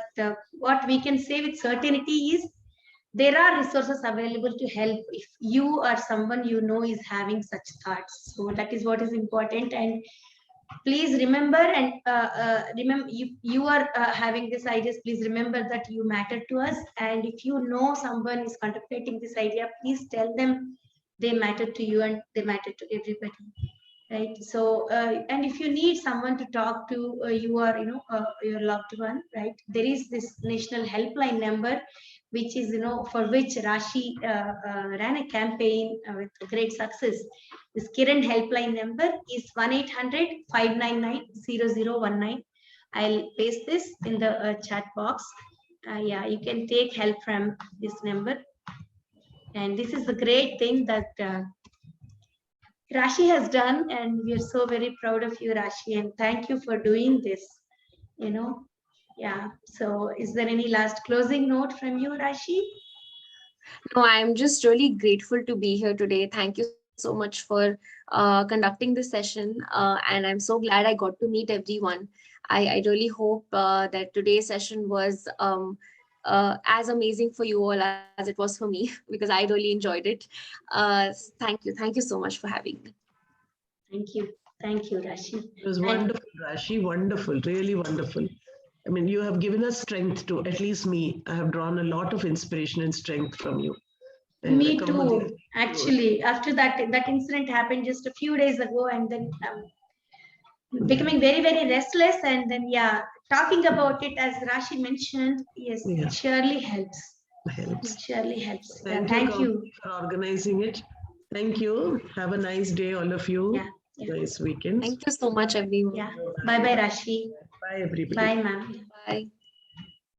what we can say with certainty is there are resources available to help if you or someone is having such thoughts. So that is what is important. And please remember, and remember, you are having these ideas, please remember that you matter to us. And if someone is contemplating this idea, please tell them they matter to you and they matter to everybody, right? So and if you need someone to talk to, you or your loved one, right, there is this National Helpline Number, which is for which Raashi ran a campaign with great success. This KIRAN helpline number is 1-800-599-0019. I'll paste this in the chat box. Yeah, you can take help from this number. And this is the great thing that Raashi has done, and we are so very proud of you, Raashi, and thank you for doing this. Yeah. So is there any last closing note from you, Raashi? No, I'm just really grateful to be here today. Thank you so much for conducting this session. And I'm so glad I got to meet everyone. I really hope that today's session was as amazing for you all as it was for me, because I really enjoyed it. Thank you. Thank you so much for having me. Thank you. Thank you, Raashi. It was wonderful, Raashi. Wonderful, really wonderful. I mean, you have given us strength to, at least me, I have drawn a lot of inspiration and strength from you. And me too. Actually, after that incident happened just a few days ago, and then becoming very, very restless. And then, yeah, talking about it, as Raashi mentioned, yes, it surely helps. It surely helps. Thank you for organizing it. Thank you. Have a nice day, all of you. Yeah. Nice weekend. Thank you so much, everyone. Yeah. Bye-bye, Raashi. Bye, everybody. Bye, ma'am. Bye.